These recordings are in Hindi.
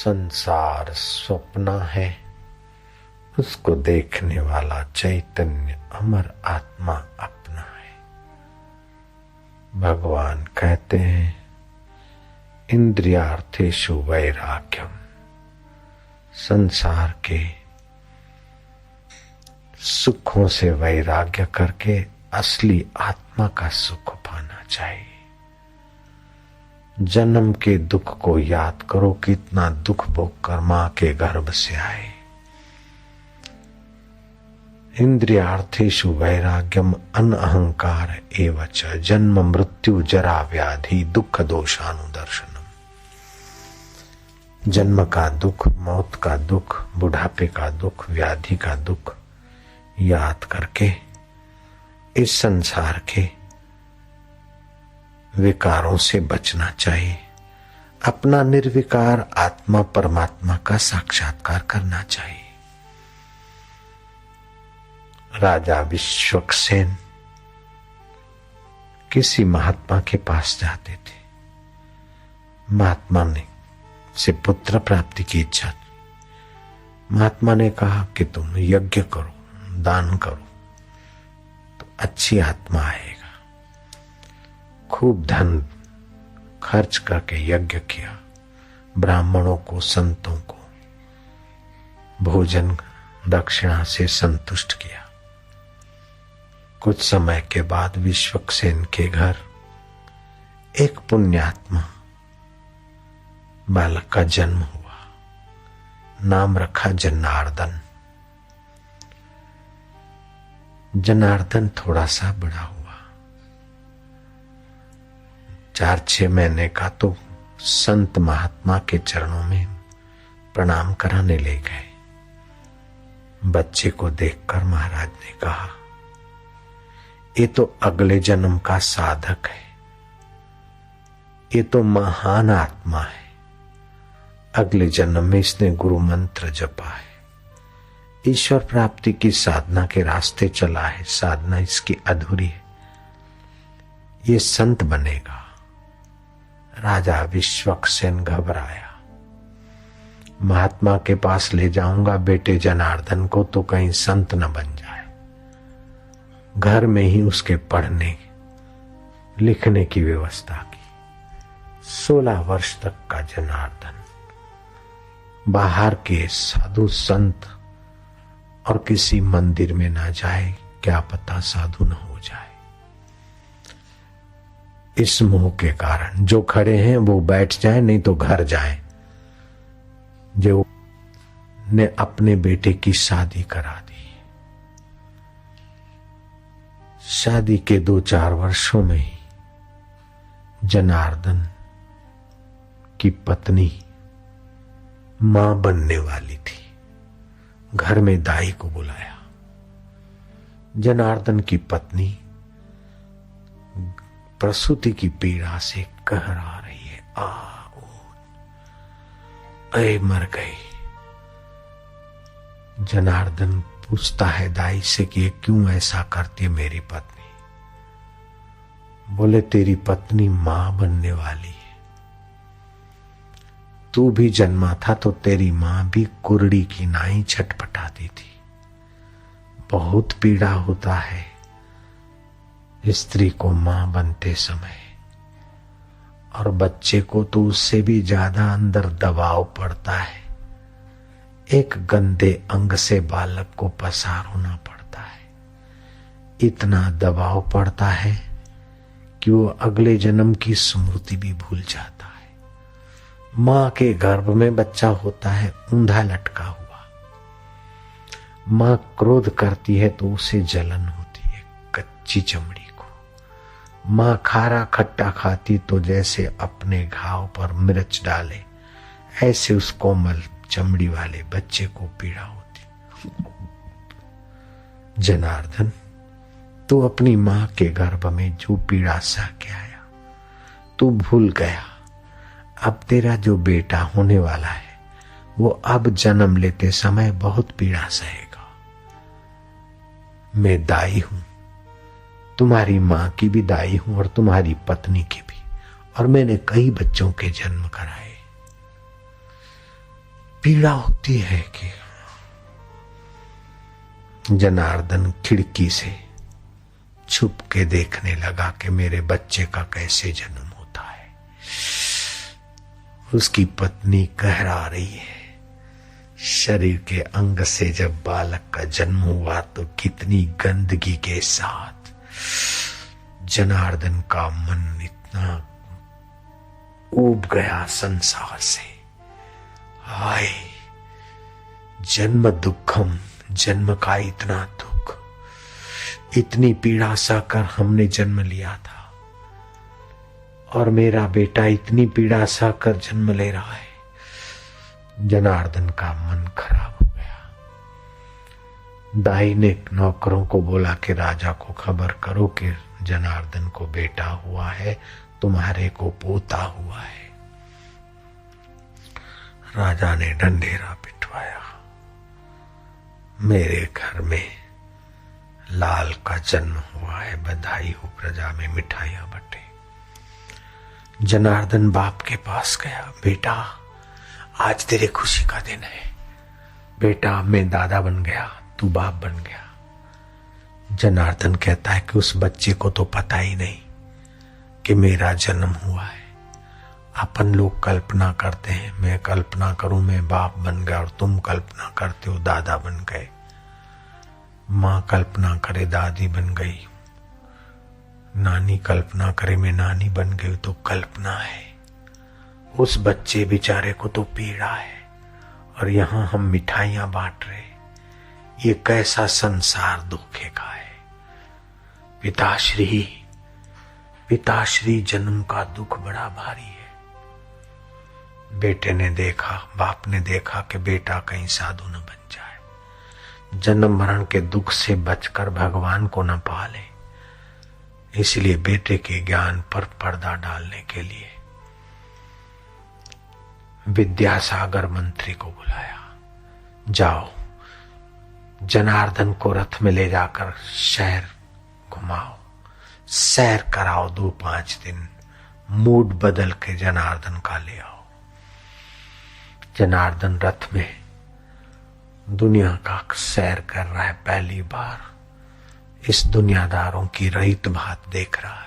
संसार स्वप्न है, उसको देखने वाला चैतन्य अमर आत्मा अपना है। भगवान कहते हैं इंद्रियार्थेषु वैराग्यम, संसार के सुखों से वैराग्य करके असली आत्मा का सुख पाना चाहिए। जन्म के दुख को याद करो, कितना दुख भोग कर मां के गर्भ से आए। इंद्रियार्थेषु वैराग्यम अनअहंकार एवच जन्म मृत्यु जरा व्याधि दुख दोषानुदर्शनम। जन्म का दुख, मौत का दुख, बुढ़ापे का दुख, व्याधि का दुख याद करके इस संसार के विकारों से बचना चाहिए। अपना निर्विकार आत्मा परमात्मा का साक्षात्कार करना चाहिए। राजा विश्वक्सेन किसी महात्मा के पास जाते थे। महात्मा ने से पुत्र प्राप्ति की इच्छा थी। महात्मा ने कहा कि तुम यज्ञ करो, दान करो तो अच्छी आत्मा आएगा। खूब धन खर्च करके यज्ञ किया, ब्राह्मणों को, संतों को भोजन दक्षिणा से संतुष्ट किया। कुछ समय के बाद विश्वक्सेन के घर एक पुण्यात्मा बालक का जन्म हुआ। नाम रखा जनार्दन। जनार्दन थोड़ा सा बड़ा हुआ, 4-6 महीने का, तो संत महात्मा के चरणों में प्रणाम कराने ले गए। बच्चे को देखकर महाराज ने कहा, ये तो अगले जन्म का साधक है, ये तो महान आत्मा है। अगले जन्म में इसने गुरु मंत्र जपा है, ईश्वर प्राप्ति की साधना के रास्ते चला है, साधना इसकी अधूरी है, ये संत बनेगा। राजा विश्वक्सेन घबराया। महात्मा के पास ले जाऊंगा बेटे जनार्दन को तो कहीं संत न बन जाए। घर में ही उसके पढ़ने लिखने की व्यवस्था की। 16 वर्ष तक का जनार्दन बाहर के साधु संत और किसी मंदिर में ना जाए, क्या पता साधु न हो जाए। इस मोह के कारण जो खड़े हैं वो बैठ जाए, नहीं तो घर जाए। जो ने अपने बेटे की शादी करा दी। शादी के 2-4 वर्षों में ही जनार्दन की पत्नी मां बनने वाली थी। घर में दाई को बुलाया। जनार्दन की पत्नी प्रसूति की पीड़ा से कहरा रही है, ऐ मर गई। जनार्दन पूछता है दाई से कि ये क्यों ऐसा करती है मेरी पत्नी। बोले तेरी पत्नी मां बनने वाली है। तू भी जन्मा था तो तेरी मां भी कुरड़ी की नाई छटपटाती थी। बहुत पीड़ा होता है स्त्री को मां बनते समय, और बच्चे को तो उससे भी ज्यादा अंदर दबाव पड़ता है। एक गंदे अंग से बालक को पसार होना पड़ता है। इतना दबाव पड़ता है कि वो अगले जन्म की स्मृति भी भूल जाता है। मां के गर्भ में बच्चा होता है ऊंधा लटका हुआ। मां क्रोध करती है तो उसे जलन होती है कच्ची चमड़ी को। मां खारा खट्टा खाती तो जैसे अपने घाव पर मिर्च डाले, ऐसे उस कोमल चमड़ी वाले बच्चे को पीड़ा होती। जनार्दन, तू अपनी मां के गर्भ में जो पीड़ा सह के आया, तू भूल गया। अब तेरा जो बेटा होने वाला है वो अब जन्म लेते समय बहुत पीड़ा सहेगा। मैं दाई हूं, तुम्हारी मां की भी दाई हूं और तुम्हारी पत्नी की भी, और मैंने कई बच्चों के जन्म कराए। पीड़ा होती है कि जनार्दन खिड़की से छुप के देखने लगा कि मेरे बच्चे का कैसे जन्म होता है। उसकी पत्नी कहरा रही है, शरीर के अंग से जब बालक का जन्म हुआ तो कितनी गंदगी के साथ जनार्दन का मन इतना ऊब गया संसार से। हाय जन्म दुखम, जन्म का इतना दुख, इतनी पीड़ा सहकर हमने जन्म लिया था और मेरा बेटा इतनी पीड़ा सहकर जन्म ले रहा है। जनार्दन का मन खराब हो गया। दाई ने नौकरों को बोला कि राजा को खबर करो कि जनार्दन को बेटा हुआ है, तुम्हारे को पोता हुआ है। राजा ने ढंढेरा पिटवाया, मेरे घर में लाल का जन्म हुआ है, बधाई हो, प्रजा में मिठाइयां बटे। जनार्दन बाप के पास गया, बेटा आज तेरे खुशी का दिन है। बेटा मैं दादा बन गया, तू बाप बन गया। जनार्दन कहता है कि उस बच्चे को तो पता ही नहीं कि मेरा जन्म हुआ है। अपन लोग कल्पना करते हैं, मैं कल्पना करूं मैं बाप बन गया और तुम कल्पना करते हो दादा बन गए। माँ कल्पना करे दादी बन गई, नानी कल्पना करे मैं नानी बन गई, तो कल्पना है। उस बच्चे बेचारे को तो पीड़ा है और यहां हम मिठाइयां बांट रहे। ये कैसा संसार धोखे का है। पिताश्री जन्म का दुख बड़ा भारी है। बेटे ने देखा, बाप ने देखा कि बेटा कहीं साधु न बन जाए, जन्म मरण के दुख से बचकर भगवान को न पाले। इसलिए बेटे के ज्ञान पर पर्दा डालने के लिए विद्यासागर मंत्री को बुलाया। जाओ जनार्दन को रथ में ले जाकर शहर घुमाओ, सैर कराओ, 2-5 दिन मूड बदल के जनार्दन का ले आओ। जनार्दन रथ में दुनिया का सैर कर रहा है, पहली बार इस दुनियादारों की रहित भात देख रहा है।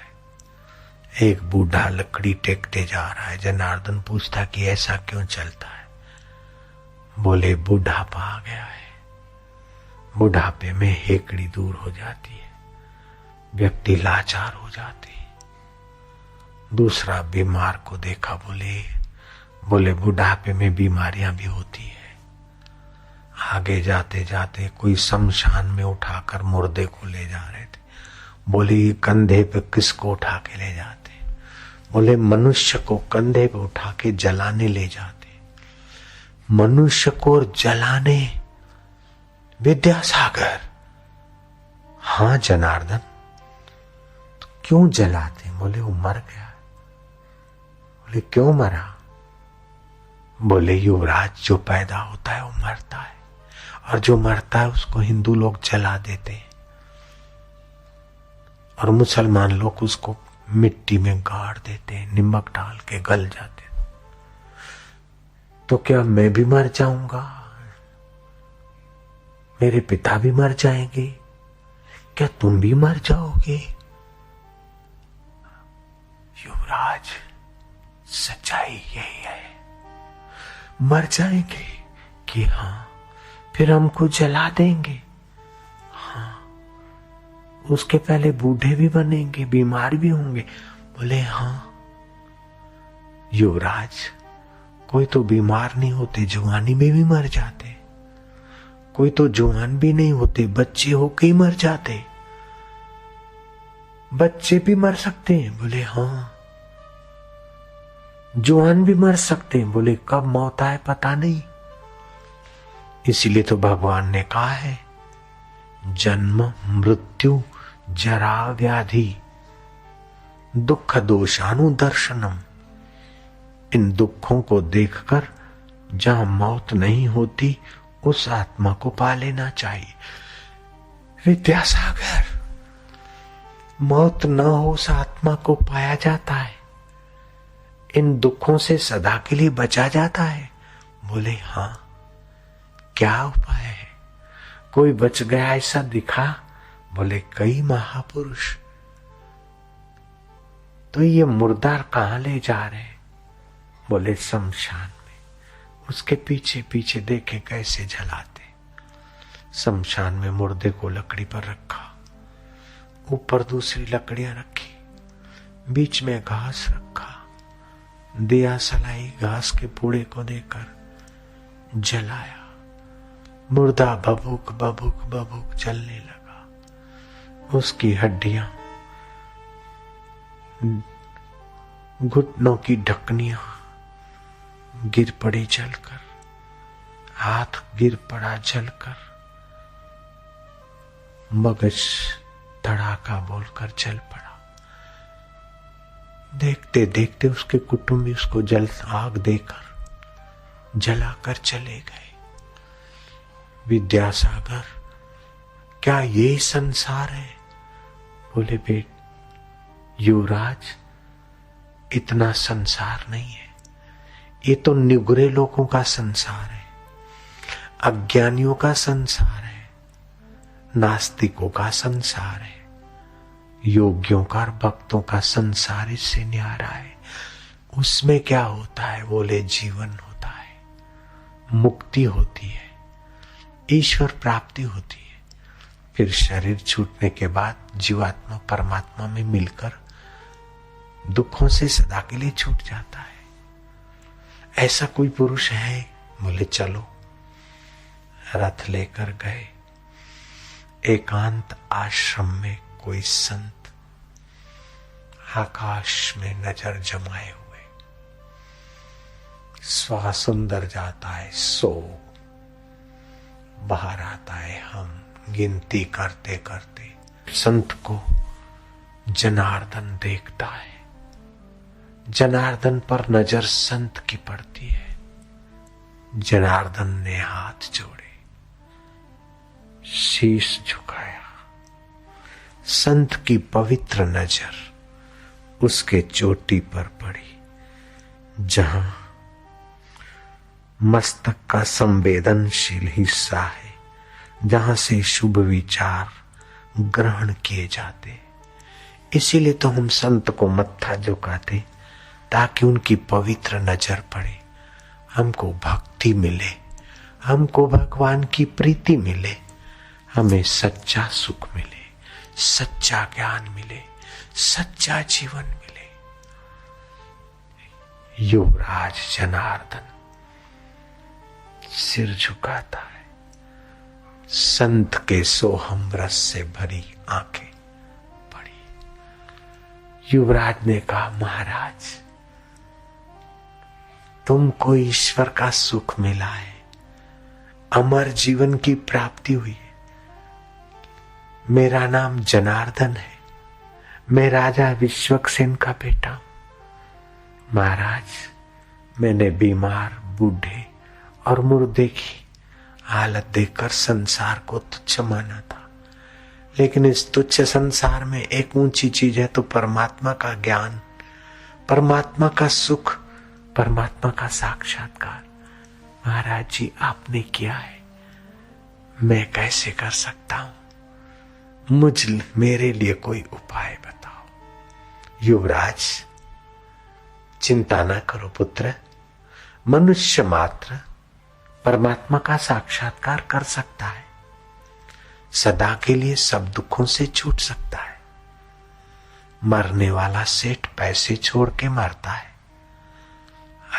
एक बूढ़ा लकड़ी टेकते जा रहा है। जनार्दन पूछता कि ऐसा क्यों चलता है? बोले बुढ़ापा आ गया है, बुढ़ापे में हेकड़ी दूर हो जाती है, व्यक्ति लाचार हो जाती है। दूसरा बीमार को देखा, बोले बुढ़ापे में बीमारियां भी होती है। आगे जाते जाते कोई शमशान में उठाकर मुर्दे को ले जा रहे थे। बोले कंधे पे किसको उठा के ले जाते? बोले मनुष्य को कंधे पे उठा के जलाने ले जाते। मनुष्य को जलाने? विद्यासागर, हाँ जनार्दन, तो क्यों जलाते? बोले वो मर गया। बोले क्यों मरा? बोले युवराज जो पैदा होता है वो मरता है, और जो मरता है उसको हिंदू लोग जला देते हैं और मुसलमान लोग उसको मिट्टी में गाड़ देते हैं, नमक डाल के गल जाते। तो क्या मैं भी मर जाऊंगा? मेरे पिता भी मर जाएंगे? क्या तुम भी मर जाओगे? युवराज सच्चाई यही है, मर जाएंगे कि हाँ, फिर हमको जला देंगे? हाँ, उसके पहले बूढ़े भी बनेंगे, बीमार भी होंगे? बोले हाँ। युवराज, कोई तो बीमार नहीं होते, जवानी में भी मर जाते। कोई तो जवान भी नहीं होते, बच्चे होके ही मर जाते। बच्चे भी मर सकते हैं? बोले हाँ। जवान भी मर सकते हैं? बोले कब मौत आए पता नहीं। इसीलिए तो भगवान ने कहा है जन्म मृत्यु जरा व्याधि दुख दोषानुदर्शनम। इन दुखों को देखकर जहां मौत नहीं होती उस आत्मा को पा लेना चाहिए। विद्यासागर, मौत न हो उस आत्मा को पाया जाता है, इन दुखों से सदा के लिए बचा जाता है? बोले हाँ। क्या उपाय है? कोई बच गया ऐसा दिखा? बोले कई महापुरुष। तो ये मुर्दार कहां ले जा रहे? बोले शमशान में। उसके पीछे पीछे देखे कैसे जलाते। शमशान में मुर्दे को लकड़ी पर रखा, ऊपर दूसरी लकड़ियां रखी, बीच में घास रखा, दिया सलाई घास के पूड़े को देकर जलाया। मुर्दा बबूक बबूक बबूक जलने लगा। उसकी हड्डियां, घुटनों की ढकनियां गिर पड़ी जलकर, हाथ गिर पड़ा जलकर, मगज धड़ाका बोलकर जल पड़ा। देखते देखते उसके कुटुंबी उसको जल आग देकर जलाकर चले गए। विद्यासागर, क्या ये संसार है? बोले बेट युवराज, इतना संसार नहीं है, ये तो निगुरे लोगों का संसार है, अज्ञानियों का संसार है, नास्तिकों का संसार है, योगियों का और भक्तों का संसार इससे न्यारा है। उसमें क्या होता है? बोले जीवन होता है, मुक्ति होती है, ईश्वर प्राप्ति होती है। फिर शरीर छूटने के बाद जीवात्मा परमात्मा में मिलकर दुखों से सदा के लिए छूट जाता है। ऐसा कोई पुरुष है? बोले चलो। रथ लेकर गए। एकांत आश्रम में कोई संत आकाश में नजर जमाए हुए, श्वास अंदर जाता है, सो बाहर आता है। हम गिनती करते करते संत को जनार्दन देखता है। जनार्दन पर नजर संत की पड़ती है। जनार्दन ने हाथ जोड़े, शीश झुकाया। संत की पवित्र नजर उसके चोटी पर पड़ी, जहां मस्तक का संवेदनशील हिस्सा है, जहां से शुभ विचार ग्रहण किए जाते। इसीलिए तो हम संत को मत्था झुकाते, ताकि उनकी पवित्र नजर पड़े, हमको भक्ति मिले, हमको भगवान की प्रीति मिले, हमें सच्चा सुख मिले, सच्चा ज्ञान मिले, सच्चा जीवन मिले। युवराज जनार्दन सिर झुकाता है। संत के सोहम रस से भरी आंखें पड़ी। युवराज ने कहा, महाराज तुमको ईश्वर का सुख मिला है, अमर जीवन की प्राप्ति हुई है। मेरा नाम जनार्दन है, मैं राजा विश्वक्सेन का बेटा हूं। महाराज, मैंने बीमार, बूढ़े और मुर्दे की हालत देखकर संसार को तुच्छ माना था, लेकिन इस तुच्छ संसार में एक ऊंची चीज है, तो परमात्मा का ज्ञान, परमात्मा का सुख, परमात्मा का साक्षात्कार। महाराज जी, आपने किया है, मैं कैसे कर सकता हूं? मेरे लिए कोई उपाय बताओ। युवराज, चिंता ना करो पुत्र, मनुष्य मात्र परमात्मा का साक्षात्कार कर सकता है, सदा के लिए सब दुखों से छूट सकता है। मरने वाला सेठ पैसे छोड़ के मरता है,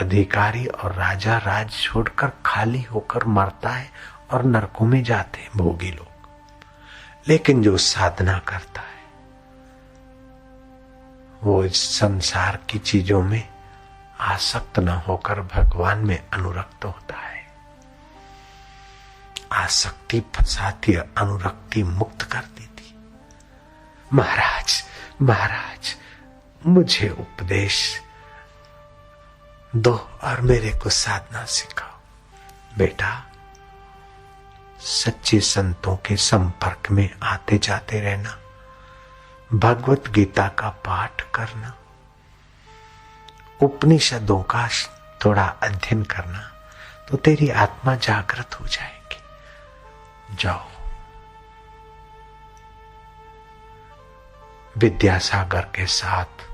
अधिकारी और राजा राज छोड़कर खाली होकर मरता है और नरकों में जाते हैं भोगी लोग। लेकिन जो साधना करता है वो इस संसार की चीजों में आसक्त न होकर भगवान में अनुरक्त होता है। आसक्ति फंसाती, अनुरक्ति मुक्त कर देती। महाराज, महाराज मुझे उपदेश दो और मेरे को साधना सिखाओ। बेटा, सच्चे संतों के संपर्क में आते जाते रहना, भगवत गीता का पाठ करना, उपनिषदों का थोड़ा अध्ययन करना, तो तेरी आत्मा जागृत हो जाएगी। जाओ। विद्यासागर के साथ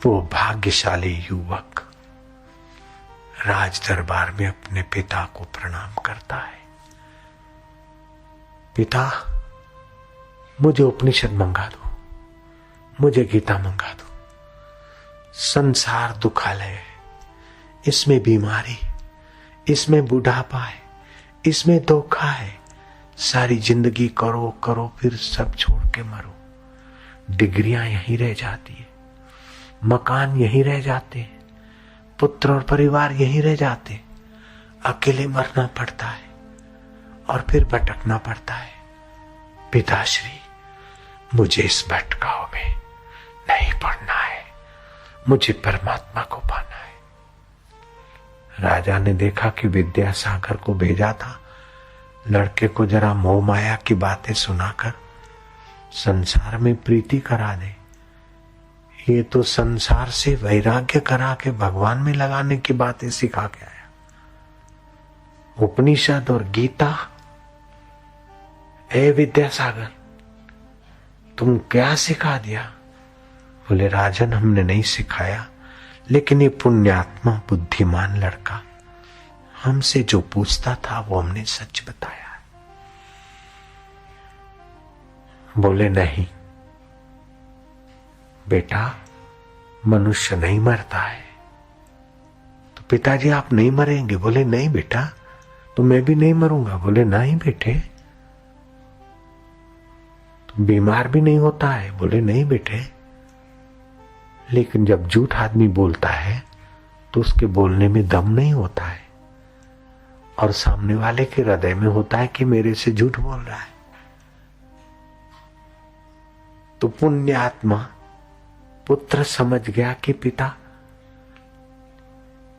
वो भाग्यशाली युवक राज दरबार में अपने पिता को प्रणाम करता है। पिता, मुझे उपनिषद मंगा दो, मुझे गीता मंगा दो। संसार दुखालय है, इसमें बीमारी, इसमें बुढ़ापा है, इसमें धोखा है। सारी जिंदगी करो करो, फिर सब छोड़ के मरो। डिग्रियां यहीं रह जाती है, मकान यहीं रह जाते हैं, पुत्र और परिवार यहीं रह जाते, अकेले मरना पड़ता है और फिर भटकना पड़ता है। पिताश्री, मुझे इस भटकाव में नहीं पड़ना है, मुझे परमात्मा को पाना है। राजा ने देखा कि विद्यासागर को भेजा था लड़के को जरा मोह माया की बातें सुनाकर संसार में प्रीति करा दे। ये तो संसार से वैराग्य करा के भगवान में लगाने की बातें सिखा के आया। उपनिषद और गीता, ए विद्यासागर, तुम क्या सिखा दिया? बोले, राजन, हमने नहीं सिखाया, लेकिन ये पुण्यात्मा बुद्धिमान लड़का हमसे जो पूछता था वो हमने सच बताया। बोले, नहीं बेटा, मनुष्य नहीं मरता है। तो पिताजी, आप नहीं मरेंगे? बोले, नहीं बेटा, तो मैं भी नहीं मरूंगा। बोले, नहीं बेटे, तो बीमार भी नहीं होता है। बोले, नहीं बेटे, लेकिन जब झूठ आदमी बोलता है तो उसके बोलने में दम नहीं होता है और सामने वाले के हृदय में होता है कि मेरे से झूठ बोल रहा है। तो पुण्यात्मा पुत्र समझ गया कि पिता,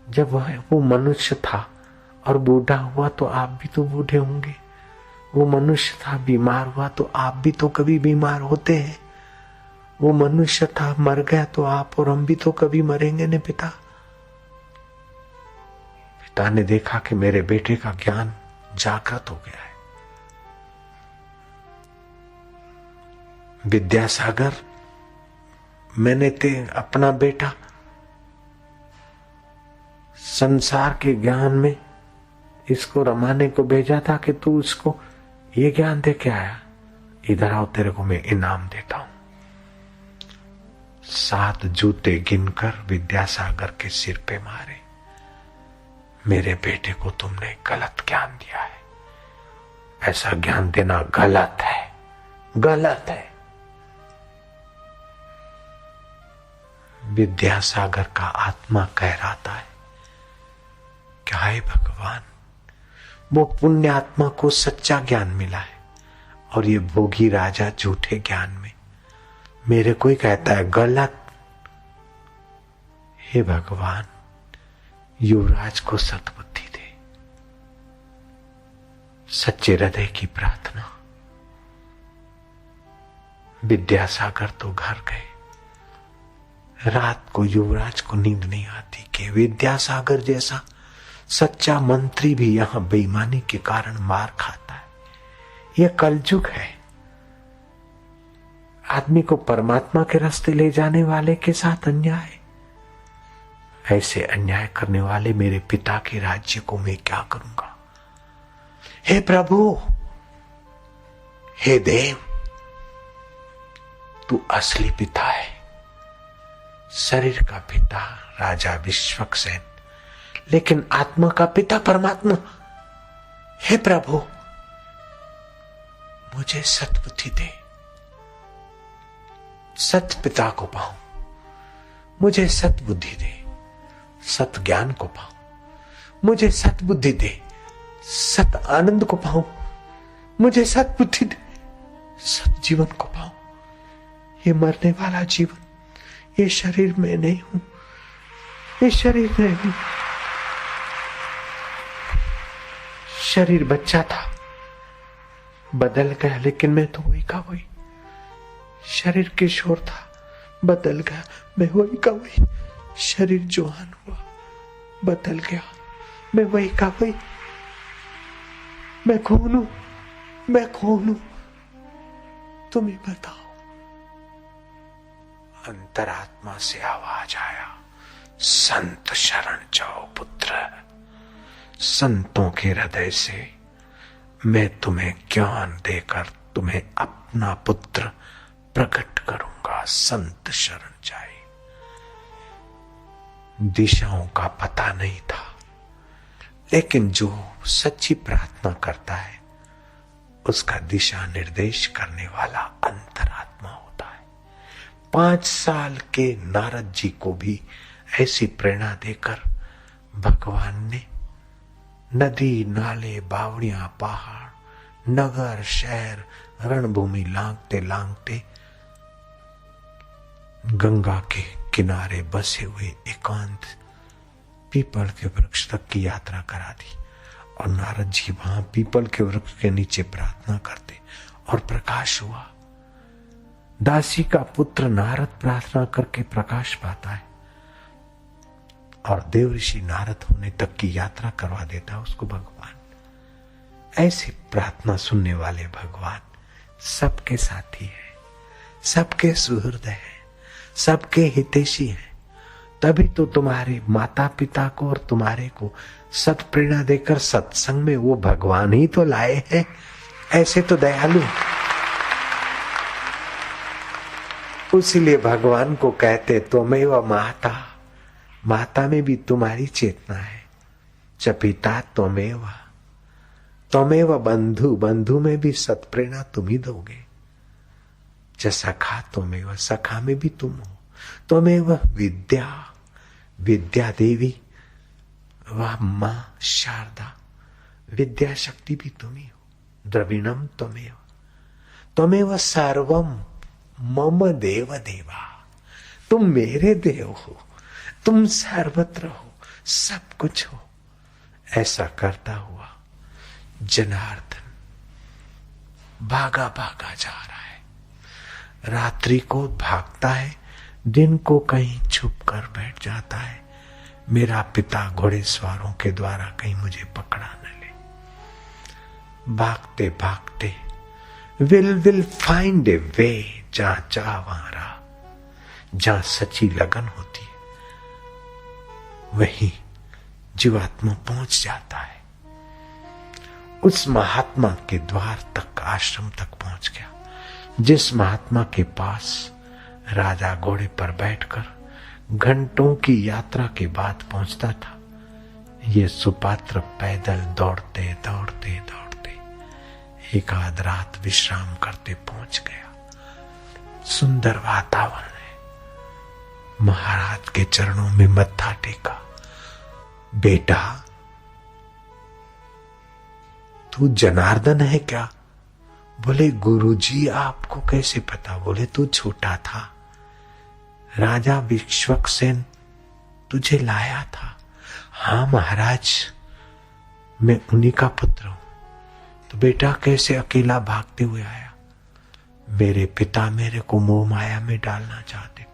जब वो मनुष्य था और बूढ़ा हुआ तो आप भी तो बूढ़े होंगे। वो मनुष्य था, बीमार हुआ तो आप भी तो कभी बीमार होते हैं। वो मनुष्य था, मर गया तो आप और हम भी तो कभी मरेंगे ने पिता। पिता ने देखा कि मेरे बेटे का ज्ञान जागृत हो गया है। विद्यासागर, मैंने अपना बेटा संसार के ज्ञान में इसको रमाने को भेजा था कि तू उसको ये ज्ञान दे के आया। इधर आओ, तेरे को मैं इनाम देता हूं। 7 जूते गिनकर विद्यासागर के सिर पे मारे। मेरे बेटे को तुमने गलत ज्ञान दिया है, ऐसा ज्ञान देना गलत है, गलत है। विद्यासागर का आत्मा कह रहा है, क्या है भगवान, वो पुण्य आत्मा को सच्चा ज्ञान मिला है और ये भोगी राजा झूठे ज्ञान में मेरे को ही कहता है गलत। हे भगवान, युवराज को सद्बुद्धि दे। सच्चे हृदय की प्रार्थना। विद्यासागर तो घर गए। रात को युवराज को नींद नहीं आती कि विद्यासागर जैसा सच्चा मंत्री भी यहां बेईमानी के कारण मार खाता है। यह कलयुग है। आदमी को परमात्मा के रास्ते ले जाने वाले के साथ अन्याय। ऐसे अन्याय करने वाले मेरे पिता के राज्य को मैं क्या करूंगा? हे प्रभु, हे देव, तू असली पिता है। शरीर का पिता राजा विश्वक्सेन, लेकिन आत्मा का पिता परमात्मा। हे प्रभु, मुझे सद्बुद्धि दे, सत पिता को पाऊं। मुझे सद्बुद्धि दे, सत ज्ञान को पाऊं। मुझे सद्बुद्धि दे, सत आनंद को पाऊं। मुझे सद्बुद्धि दे, सत जीवन को पाऊं। ये मरने वाला जीवन, ये शरीर में नहीं हूं, ये शरीर में नहीं। शरीर बच्चा था, बदल गया, लेकिन मैं तो वही का वही। शरीर किशोर था, बदल गया, मैं वही का वही। शरीर जवान हुआ, बदल गया, मैं वही का वही। मैं कौन हूं, मैं कौन हूं, तुम ही बताओ। अंतरात्मा से आवाज आया, संत शरण जाओ पुत्र। संतों के हृदय से मैं तुम्हें ज्ञान देकर तुम्हें अपना पुत्र प्रकट करूंगा। संत शरण जाए। दिशाओं का पता नहीं था, लेकिन जो सच्ची प्रार्थना करता है उसका दिशा निर्देश करने वाला अंतरात्मा होता है। 5 साल के नारद जी को भी ऐसी प्रेरणा देकर भगवान ने नदी, नाले, बावड़ियां, पहाड़, नगर, शहर, रणभूमि लांघते लांघते गंगा के किनारे बसे हुए एकांत पीपल के वृक्ष तक की यात्रा करा दी। और नारद जी वहां पीपल के वृक्ष के नीचे प्रार्थना करते और प्रकाश हुआ। दासी का पुत्र नारद प्रार्थना करके प्रकाश पाता है और देवऋषि नारद होने तक की यात्रा करवा देता है उसको भगवान। ऐसी प्रार्थना सुनने वाले भगवान सबके साथी है, सबके सुहृद है, सबके हितैषी है। तभी तो तुम्हारे माता पिता को और तुम्हारे को सत प्रेरणा देकर सत्संग में वो भगवान ही तो लाए हैं। ऐसे तो दयालु। उसीलिए भगवान को कहते त्वमेव माता, माता में भी तुम्हारी चेतना है। च पिता त्वमेव, त्वमेव बंधु, बंधु में भी सत्प्रेरणा तुम ही दोगे। च सखा त्वमेव, सखा में भी तुम हो। त्वमेव विद्या, विद्या देवी, वह मां शारदा, विद्या शक्ति भी तुम ही हो। द्रविणम त्वमेव, त्वमेव सर्वम मम देव देवा, तुम मेरे देव हो, तुम सर्वत्र हो, सब कुछ हो। ऐसा करता हुआ जनार्दन भागा भागा जा रहा है। रात्रि को भागता है, दिन को कहीं छुप कर बैठ जाता है। मेरा पिता घोड़े सवारों के द्वारा कहीं मुझे पकड़ा न ले। भागते भागते विल फाइंड ए वे, जहां चाह वहां रहा। जहां सच्ची लगन होती है वहीं जीवात्मा पहुंच जाता है। उस महात्मा के द्वार तक, आश्रम तक पहुंच गया, जिस महात्मा के पास राजा घोड़े पर बैठकर घंटों की यात्रा के बाद पहुंचता था। ये सुपात्र पैदल दौड़ते दौड़ते दौड़ते एक आध रात विश्राम करते पहुंच गया। सुंदर वातावरण है। महाराज के चरणों में मत्था टेका। बेटा, तू जनार्दन है क्या? बोले गुरुजी आपको कैसे पता? बोले तू छोटा था, राजा विश्वक्सेन तुझे लाया था। हाँ महाराज, मैं उन्हीं का पुत्र हूं। तो बेटा कैसे अकेला भागते हुए आया? मेरे पिता मेरे को मोह माया में डालना चाहते थे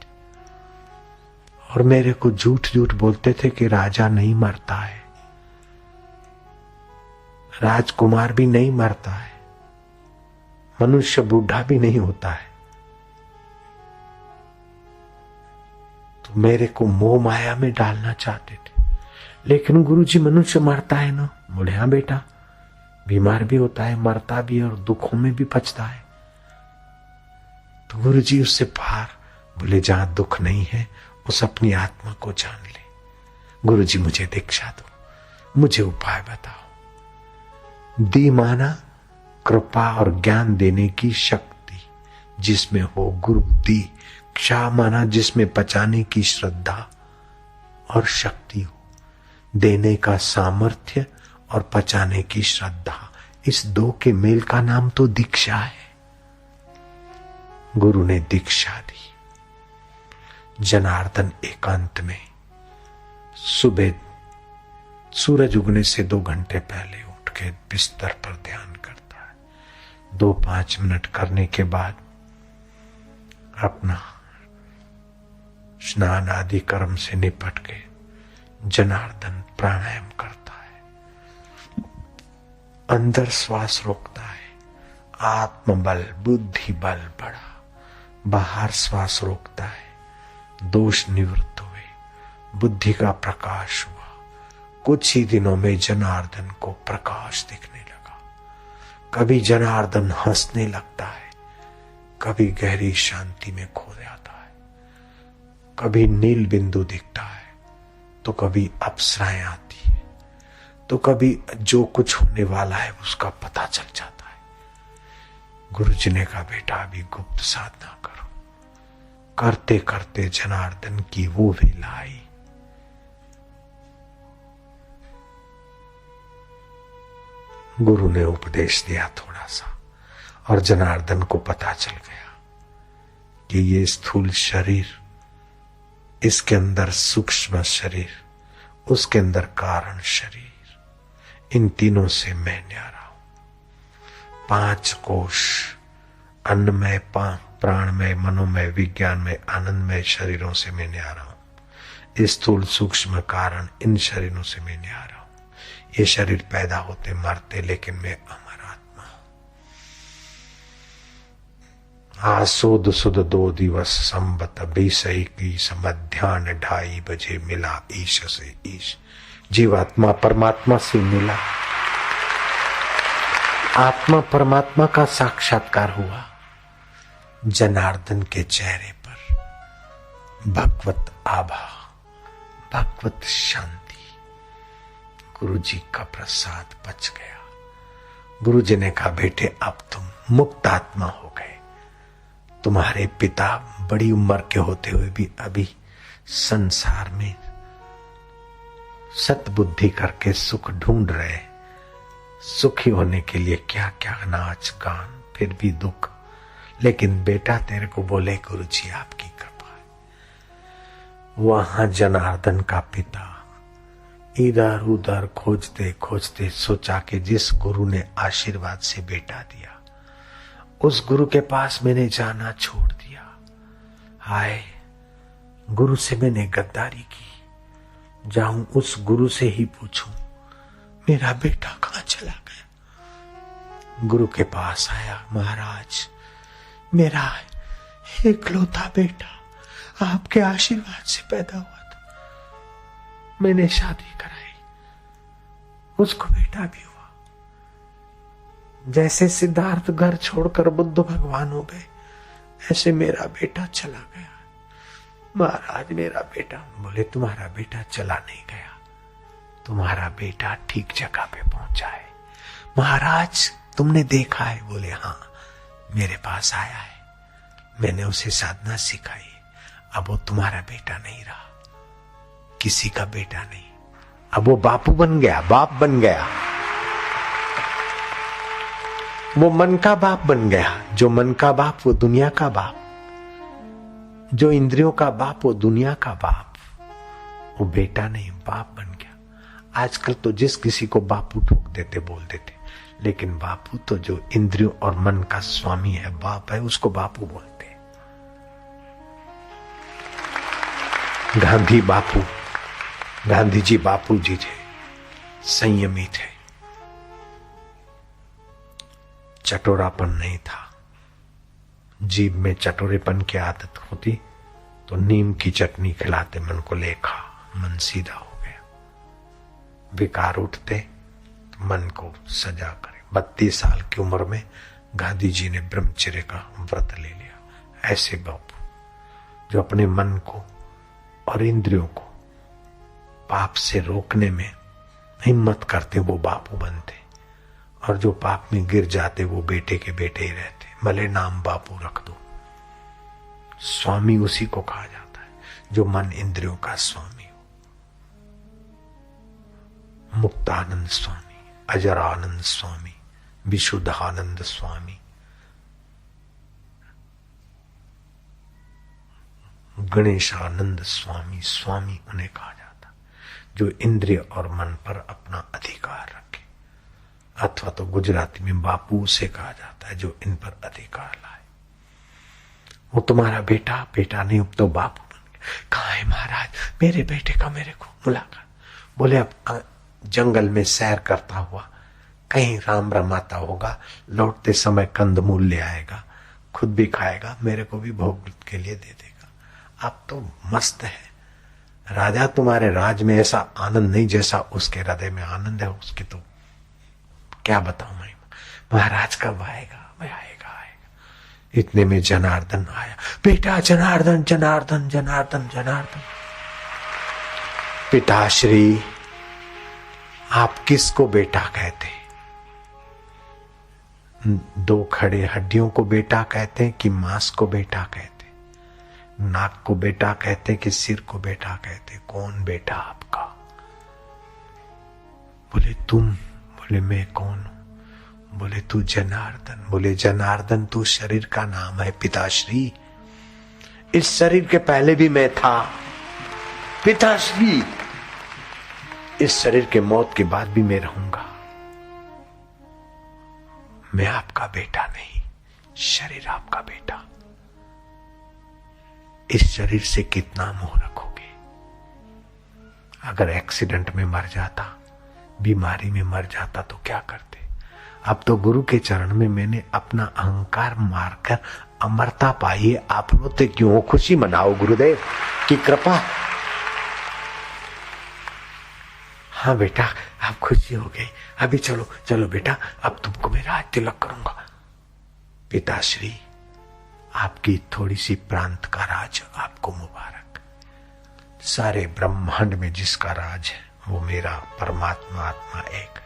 और मेरे को झूठ झूठ बोलते थे कि राजा नहीं मरता है, राजकुमार भी नहीं मरता है, मनुष्य बूढ़ा भी नहीं होता है। तो मेरे को मोह माया में डालना चाहते थे। लेकिन गुरुजी मनुष्य मरता है ना? बोले हाँ बेटा, बीमार भी होता है, मरता भी और दुखों में भी पछता है। तो गुरुजी उससे पार, बोले जहां दुख नहीं है उस अपनी आत्मा को जान ले। गुरुजी मुझे दीक्षा दो, मुझे उपाय बताओ। दी माना कृपा और ज्ञान देने की शक्ति जिसमें हो गुरु दी। क्षा माना जिसमें पचाने की श्रद्धा और शक्ति हो। देने का सामर्थ्य और पचाने की श्रद्धा, इस दो के मेल का नाम तो दीक्षा है। गुरु ने दीक्षा दी। जनार्दन एकांत में सुबह सूरज उगने से 2 घंटे पहले उठ के बिस्तर पर ध्यान करता है। 2-5 मिनट करने के बाद अपना स्नान आदि कर्म से निपट के जनार्दन प्राणायाम करता है। अंदर श्वास रोकता है, आत्मबल बुद्धि बल बढ़ा। बाहर श्वास रोकता है, दोष निवृत्त हुए, बुद्धि का प्रकाश हुआ। कुछ ही दिनों में जनार्दन को प्रकाश दिखने लगा। कभी जनार्दन हंसने लगता है, कभी गहरी शांति में खो जाता है, कभी नील बिंदु दिखता है, तो कभी अप्सराएं आती है, तो कभी जो कुछ होने वाला है उसका पता चल जाता है। गुरु जी ने कहा, बेटा अभी गुप्त साधना करो। करते करते जनार्दन की वो वेला आई। गुरु ने उपदेश दिया थोड़ा सा, और जनार्दन को पता चल गया कि ये स्थूल शरीर, इसके अंदर सूक्ष्म शरीर, उसके अंदर कारण शरीर, इन तीनों से मैं न्यारा हूं। 5 कोश, अन्नमय, प्राणमय, मनोमय, विज्ञानमय, आनंदमय शरीरों से मैं न्यारा हूं। स्थूल सूक्ष्म कारण, इन शरीरों से मैं न्यारा हूं। ये शरीर पैदा होते मरते, लेकिन मैं अमर आत्मा हूं। आसुद सुद 2 दिवस संबत 20 मध्यान्ह 2:30 बजे मिला ईश से ईश। जीवात्मा परमात्मा से मिला, आत्मा परमात्मा का साक्षात्कार हुआ। जनार्दन के चेहरे पर भगवत आभा, भगवत शांति। गुरु जी का प्रसाद पच गया। गुरु जी ने कहा, बेटे अब तुम मुक्त आत्मा हो गए। तुम्हारे पिता बड़ी उम्र के होते हुए भी अभी संसार में सतबुद्धि करके सुख ढूंढ रहे। सुखी होने के लिए क्या क्या नाच गान, फिर भी दुख। लेकिन बेटा तेरे को बोले, गुरु जी आपकी कृपा है। वहां जनार्दन का पिता इधर उधर खोजते खोजते सोचा कि जिस गुरु ने आशीर्वाद से बेटा दिया, उस गुरु के पास मैंने जाना छोड़ दिया। हाय, गुरु से मैंने गद्दारी की। जाऊं उस गुरु से ही पूछूं, मेरा बेटा कहां चला गया। गुरु के पास आया, महाराज मेरा एकलौता बेटा आपके आशीर्वाद से पैदा हुआ था, मैंने शादी कराई, उसको बेटा भी हुआ। जैसे सिद्धार्थ घर छोड़कर बुद्ध भगवान हो गए, ऐसे मेरा बेटा चला गया। महाराज मेरा बेटा। बोले, तुम्हारा बेटा चला नहीं गया, तुम्हारा बेटा ठीक जगह पे पहुंचा है। महाराज तुमने देखा है? बोले, हाँ मेरे पास आया है, मैंने उसे साधना सिखाई। अब वो तुम्हारा बेटा नहीं रहा, किसी का बेटा नहीं, अब वो बापू बन गया, बाप बन गया। वो मन का बाप बन गया। जो मन का बाप वो दुनिया का बाप, जो इंद्रियों का बाप वो दुनिया का बाप। वो बेटा नहीं, बाप बन गया। आजकल तो जिस किसी को बापू ठोक देते, बोल देते, लेकिन बापू तो जो इंद्रियों और मन का स्वामी है, बाप है, उसको बापू बोलते। गांधी बापू, गांधी जी बापू जी थे, संयमी थे, चटोरापन नहीं था। जीभ में चटोरेपन की आदत होती तो नीम की चटनी खिलाते, मन को लेखा, मन सीधा हो गया। विकार उठते तो मन को सजा करे। 32 साल की उम्र में गांधी जी ने ब्रह्मचर्य का व्रत ले लिया। ऐसे बापू जो अपने मन को और इंद्रियों को पाप से रोकने में हिम्मत करते, वो बापू बनते। और जो पाप में गिर जाते, वो बेटे के बेटे ही रहते, भले नाम बापू रख दो। स्वामी उसी को कहा जाता है जो मन इंद्रियों का स्वामी हो। मुक्तानंद स्वामी, अजरानंद स्वामी, विशुद्धानंद स्वामी, गणेशानंद स्वामी, स्वामी उन्हें कहा जाता जो इंद्रिय और मन पर अपना अधिकार रखे। अथवा तो गुजराती में बापू से कहा जाता है जो इन पर अधिकार लाए। वो तुम्हारा बेटा बेटा नहीं, अब तो बापू बन गया। कहाँ है महाराज मेरे बेटे का? मेरे को मुलाकात। बोले, अब जंगल में सैर करता हुआ कहीं राम रमाता होगा, लौटते समय कंदमूल ले आएगा, खुद भी खाएगा, मेरे को भी भोग के लिए दे देगा। आप तो मस्त है राजा, तुम्हारे राज में ऐसा आनंद नहीं जैसा उसके हृदय में आनंद है। उसकी तो क्या बताऊं मैं। महाराज कब आएगा? मैं आएगा आएगा। इतने में जनार्दन आया। बेटा जनार्दन जनार्दन जनार्दन जनार्दन। पिताश्री, आप किसको बेटा कहते? दो खड़े हड्डियों को बेटा कहते हैं कि मांस को बेटा कहते? नाक को बेटा कहते कि सिर को बेटा कहते? कौन बेटा आपका? बोले तुम। बोले मैं कौन हूं? बोले तू जनार्दन। बोले जनार्दन तू शरीर का नाम है पिताश्री। इस शरीर के पहले भी मैं था पिताश्री। इस शरीर के मौत के बाद भी मैं रहूंगा। मैं आपका बेटा नहीं, शरीर आपका बेटा। इस शरीर से कितना मोह रखोगे? अगर एक्सीडेंट में मर जाता, बीमारी में मर जाता तो क्या करते? अब तो गुरु के चरण में मैंने अपना अहंकार मारकर अमरता पाई है। आप रोते क्यों हो? खुशी मनाओ गुरुदेव की कृपा। हाँ बेटा, आप खुशी हो गई। अभी चलो चलो बेटा, अब तुमको मैं राज तिलक करूंगा। पिताश्री, आपकी थोड़ी सी प्रांत का राज आपको मुबारक। सारे ब्रह्मांड में जिसका राज है वो मेरा परमात्मा आत्मा एक है।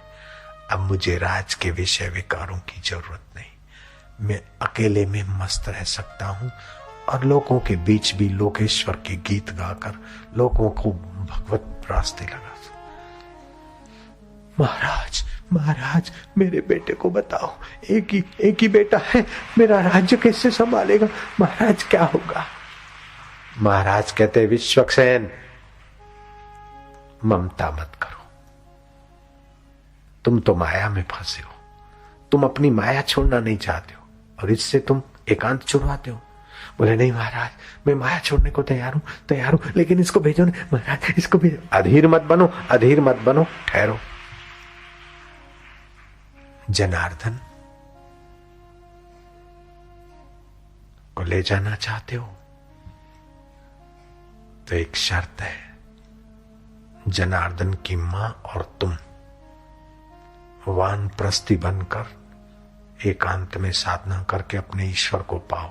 अब मुझे राज के विषय विकारों की जरूरत नहीं। मैं अकेले में मस्त रह सकता हूं और लोगों के बीच भी लोकेश्वर के गीत गाकर लोगों को भगवत रास्ते लगा। महाराज महाराज, मेरे बेटे को बताओ, एक ही बेटा है, मेरा राज्य कैसे संभालेगा? महाराज क्या होगा? महाराज कहते विश्वक्सेन, ममता मत करो। तुम तो माया में फंसे हो। तुम अपनी माया छोड़ना नहीं चाहते हो और इससे तुम एकांत छुड़वाते हो। बोले नहीं महाराज, मैं माया छोड़ने को तैयार हूं, लेकिन इसको भेजो ना महाराज, इसको भेजो। अधीर मत बनो, अधीर मत बनो, ठहरो। जनार्दन को ले जाना चाहते हो तो एक शर्त है। जनार्दन की मां और तुम वानप्रस्थी बनकर एकांत में साधना करके अपने ईश्वर को पाओ।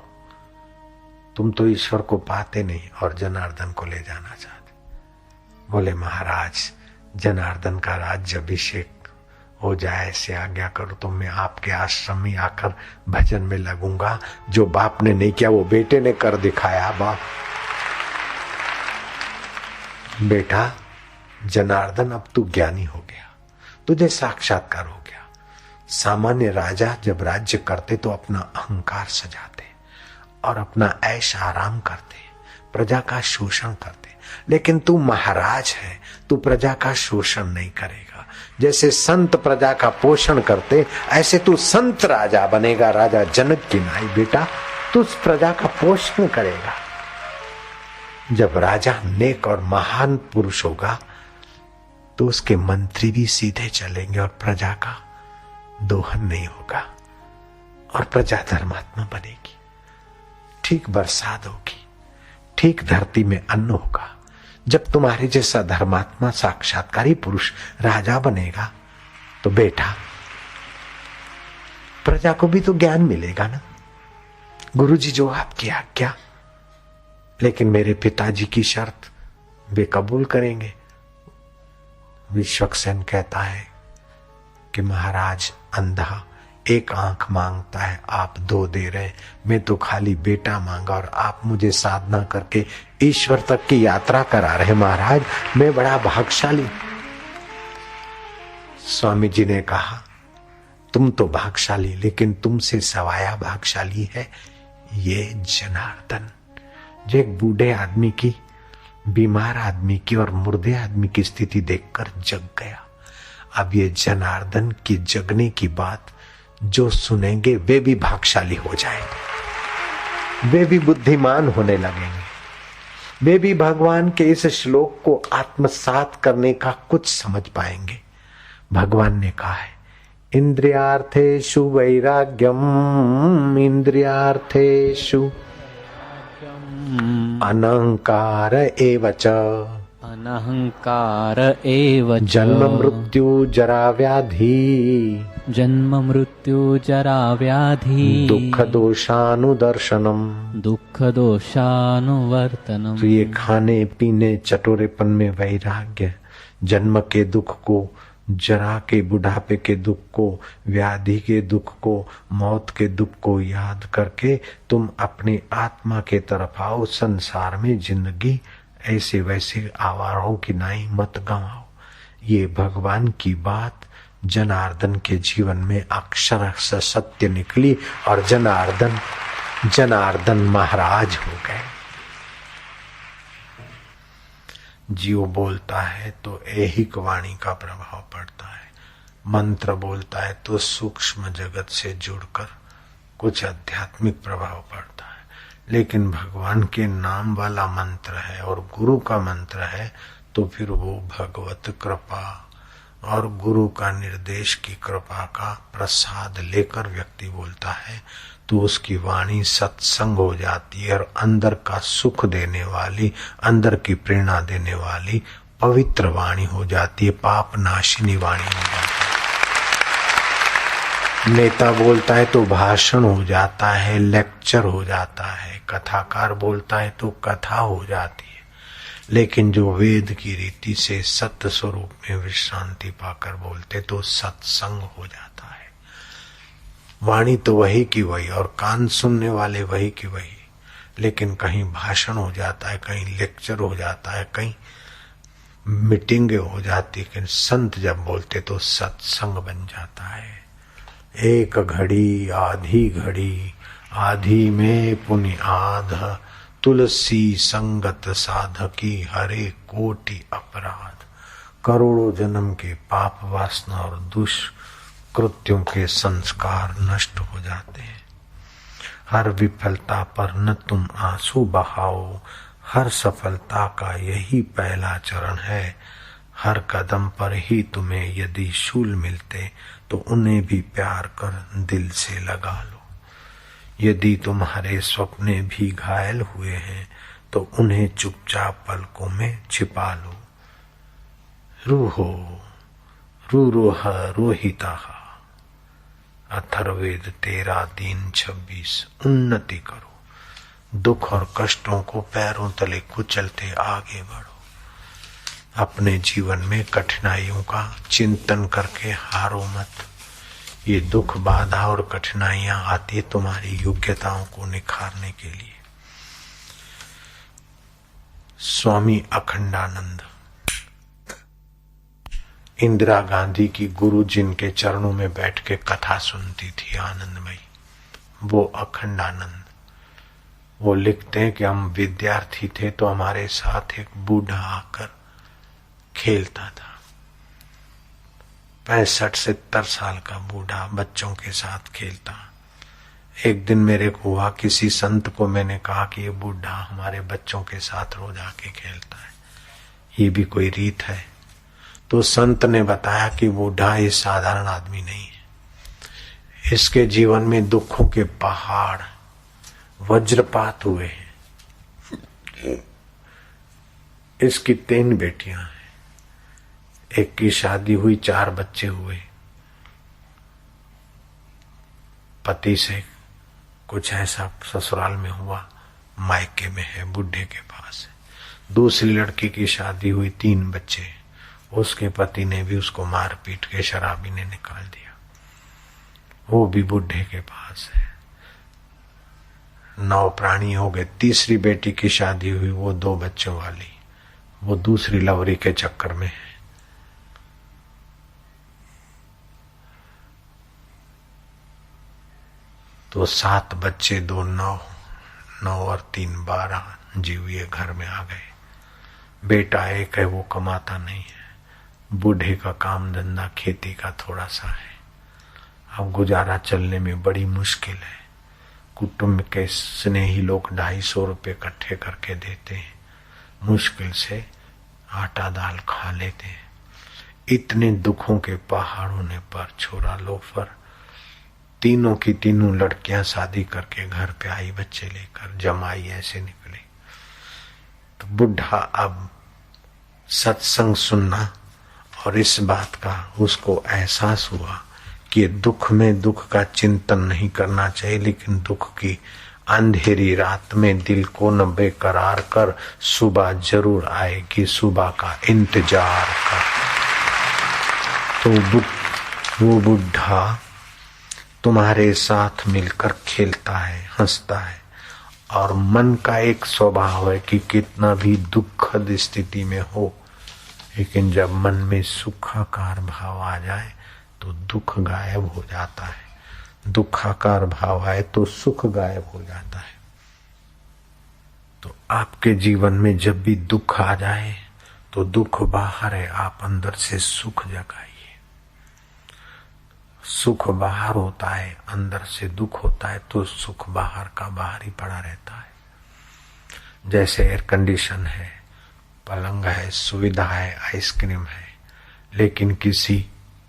तुम तो ईश्वर को पाते नहीं और जनार्दन को ले जाना चाहते। बोले महाराज, जनार्दन का राज्याभिषेक हो जाए ऐसे आज्ञा करो तो मैं आपके आश्रम में आकर भजन में लगूंगा। जो बाप ने नहीं किया वो बेटे ने कर दिखाया। बाप बेटा जनार्दन, अब तू ज्ञानी हो गया, तुझे साक्षात्कार हो गया। सामान्य राजा जब राज्य करते तो अपना अहंकार सजाते और अपना ऐश आराम करते, प्रजा का शोषण करते। लेकिन तू महाराज है, तू प्रजा का शोषण नहीं करेगा। जैसे संत प्रजा का पोषण करते ऐसे तू संत राजा बनेगा। राजा जनक की नाई बेटा, तू उस प्रजा का पोषण करेगा। जब राजा नेक और महान पुरुष होगा तो उसके मंत्री भी सीधे चलेंगे और प्रजा का दोहन नहीं होगा और प्रजा धर्मात्मा बनेगी। ठीक बरसात होगी, ठीक धरती में अन्न होगा। जब तुम्हारे जैसा धर्मात्मा साक्षात्कारी पुरुष राजा बनेगा तो बेटा प्रजा को भी तो ज्ञान मिलेगा ना। गुरुजी जो आपकी आज्ञा, लेकिन मेरे पिताजी की शर्त वे कबूल करेंगे। विश्वक्सेन कहता है कि महाराज, अंधा एक आंख मांगता है, आप दो दे रहे। मैं तो खाली बेटा मांगा और आप मुझे साधना करके ईश्वर तक की यात्रा करा रहे। महाराज, मैं बड़ा भाग्यशाली। स्वामी जी ने कहा, तुम तो भाग्यशाली, लेकिन तुमसे सवाया भाग्यशाली है ये जनार्दन, जो एक बूढ़े आदमी की, बीमार आदमी की और मुर्दे आदमी की स्थिति देखकर जग गया। अब ये जनार्दन की जगने की बात जो सुनेंगे वे भी भाग्यशाली हो जाएंगे, वे भी बुद्धिमान होने लगेंगे, वे भी भगवान के इस श्लोक को आत्मसात करने का कुछ समझ पाएंगे। भगवान ने कहा है इंद्रियार्थेषु वैराग्यम, इंद्रियार्थेषु अनहंकार एव च, अनहंकार एव च। जन्म मृत्यु जरा व्याधि, जन्म मृत्यु जरा व्याधि, दुख दोषानुदर्शनम, दुख दोषानुवर्तनम। तो ये खाने पीने चटोरेपन में वैराग्य, जन्म के दुख को, जरा के बुढ़ापे के दुख को, व्याधि के दुख को, मौत के दुख को याद करके तुम अपनी आत्मा के तरफ आओ। संसार में जिंदगी ऐसे वैसे आवारों की नाई मत गंवाओ। ये भगवान की बात जनार्दन के जीवन में अक्षर सत्य निकली और जनार्दन महाराज हो गए। जीव बोलता है तो ऐहिक वाणी का प्रभाव पड़ता है, मंत्र बोलता है तो सूक्ष्म जगत से जुड़कर कुछ आध्यात्मिक प्रभाव पड़ता है। लेकिन भगवान के नाम वाला मंत्र है और गुरु का मंत्र है तो फिर वो भगवत कृपा और गुरु का निर्देश की कृपा का प्रसाद लेकर व्यक्ति बोलता है तो उसकी वाणी सत्संग हो जाती है और अंदर का सुख देने वाली, अंदर की प्रेरणा देने वाली पवित्र वाणी हो जाती है, पाप नाशिनी वाणी हो जाती है। नेता बोलता है तो भाषण हो जाता है, लेक्चर हो जाता है, कथाकार बोलता है तो कथा हो जाती है। लेकिन जो वेद की रीति से सत्य स्वरूप में विश्रांति पाकर बोलते तो सत्संग हो जाता है। वाणी तो वही की वही और कान सुनने वाले वही की वही, लेकिन कहीं भाषण हो जाता है, कहीं लेक्चर हो जाता है, कहीं मीटिंग हो जाती है। लेकिन संत जब बोलते तो सत्संग बन जाता है। एक घड़ी आधी घड़ी, आधी में पुनि आध, तुलसी संगत साधकी हरे कोटि अपराध। करोड़ों जन्म के पाप वासना और दुष्कृत्यों के संस्कार नष्ट हो जाते हैं। हर विफलता पर न तुम आंसू बहाओ, हर सफलता का यही पहला चरण है। हर कदम पर ही तुम्हें यदि शूल मिलते तो उन्हें भी प्यार कर दिल से लगा लो। यदि तुम्हारे सपने भी घायल हुए हैं तो उन्हें चुपचाप पलकों में छिपा लो। रूहो रूरोह रोहिता, अथर्ववेद 13:26। उन्नति करो, दुख और कष्टों को पैरों तले कुचलते आगे बढ़ो। अपने जीवन में कठिनाइयों का चिंतन करके हारो मत। ये दुख बाधा और कठिनाइयां आती है तुम्हारी योग्यताओं को निखारने के लिए। स्वामी अखंडानंद इंदिरा गांधी की गुरु जिनके चरणों में बैठ के कथा सुनती थी आनंदमयी, वो अखंडानंद, वो लिखते हैं कि हम विद्यार्थी थे तो हमारे साथ एक बूढ़ा आकर खेलता था। 65-70 साल का बूढ़ा बच्चों के साथ खेलता। एक दिन मेरे को हुआ, किसी संत को मैंने कहा कि ये बूढ़ा हमारे बच्चों के साथ रोज आके खेलता है, ये भी कोई रीत है? तो संत ने बताया कि बूढ़ा ये साधारण आदमी नहीं है, इसके जीवन में दुखों के पहाड़ वज्रपात हुए हैं। इसकी 3 बेटियां हैं, एक की शादी हुई, 4 बच्चे हुए, पति से कुछ ऐसा ससुराल में हुआ, मायके में है, बुढ़े के पास है। दूसरी लड़की की शादी हुई, 3 बच्चे, उसके पति ने भी उसको मार पीट के शराबी ने निकाल दिया, वो भी बुढ़े के पास है। 9 प्राणी हो गए। तीसरी बेटी की शादी हुई, वो 2 बच्चों वाली, वो दूसरी लवरी के चक्कर में है। तो 7 बच्चे, 2 9 और 3 12 जीव ये घर में आ गए। बेटा एक है, वो कमाता नहीं है, बूढ़े का काम धंधा खेती का थोड़ा सा है। अब गुजारा चलने में बड़ी मुश्किल है। कुटुंब के स्नेही लोग 250 रुपये इकट्ठे करके देते हैं, मुश्किल से आटा दाल खा लेते हैं। इतने दुखों के पहाड़ों ने पर छोड़ा लोफर। तीनों की तीनों लड़कियां शादी करके घर पे आई, बच्चे लेकर, जमाई ऐसे निकले। तो बुढ़ा अब सत्संग सुनना और इस बात का उसको एहसास हुआ कि दुख में दुख का चिंतन नहीं करना चाहिए, लेकिन दुख की अंधेरी रात में दिल को न बेकरार कर, सुबह जरूर आएगी, सुबह का इंतजार कर। तो वो बुढ़ा तुम्हारे साथ मिलकर खेलता है, हंसता है, और मन का एक स्वभाव है कि कितना भी दुखद स्थिति में हो, लेकिन जब मन में सुखाकार भाव आ जाए तो दुख गायब हो जाता है, दुखाकार भाव आए तो सुख गायब हो जाता है। तो आपके जीवन में जब भी दुख आ जाए तो दुख बाहर है, आप अंदर से सुख जगाइए। सुख बाहर होता है, अंदर से दुख होता है, तो सुख बाहर का बाहर ही पड़ा रहता है। जैसे एयर कंडीशन है, पलंग है, सुविधा है, आइसक्रीम है, लेकिन किसी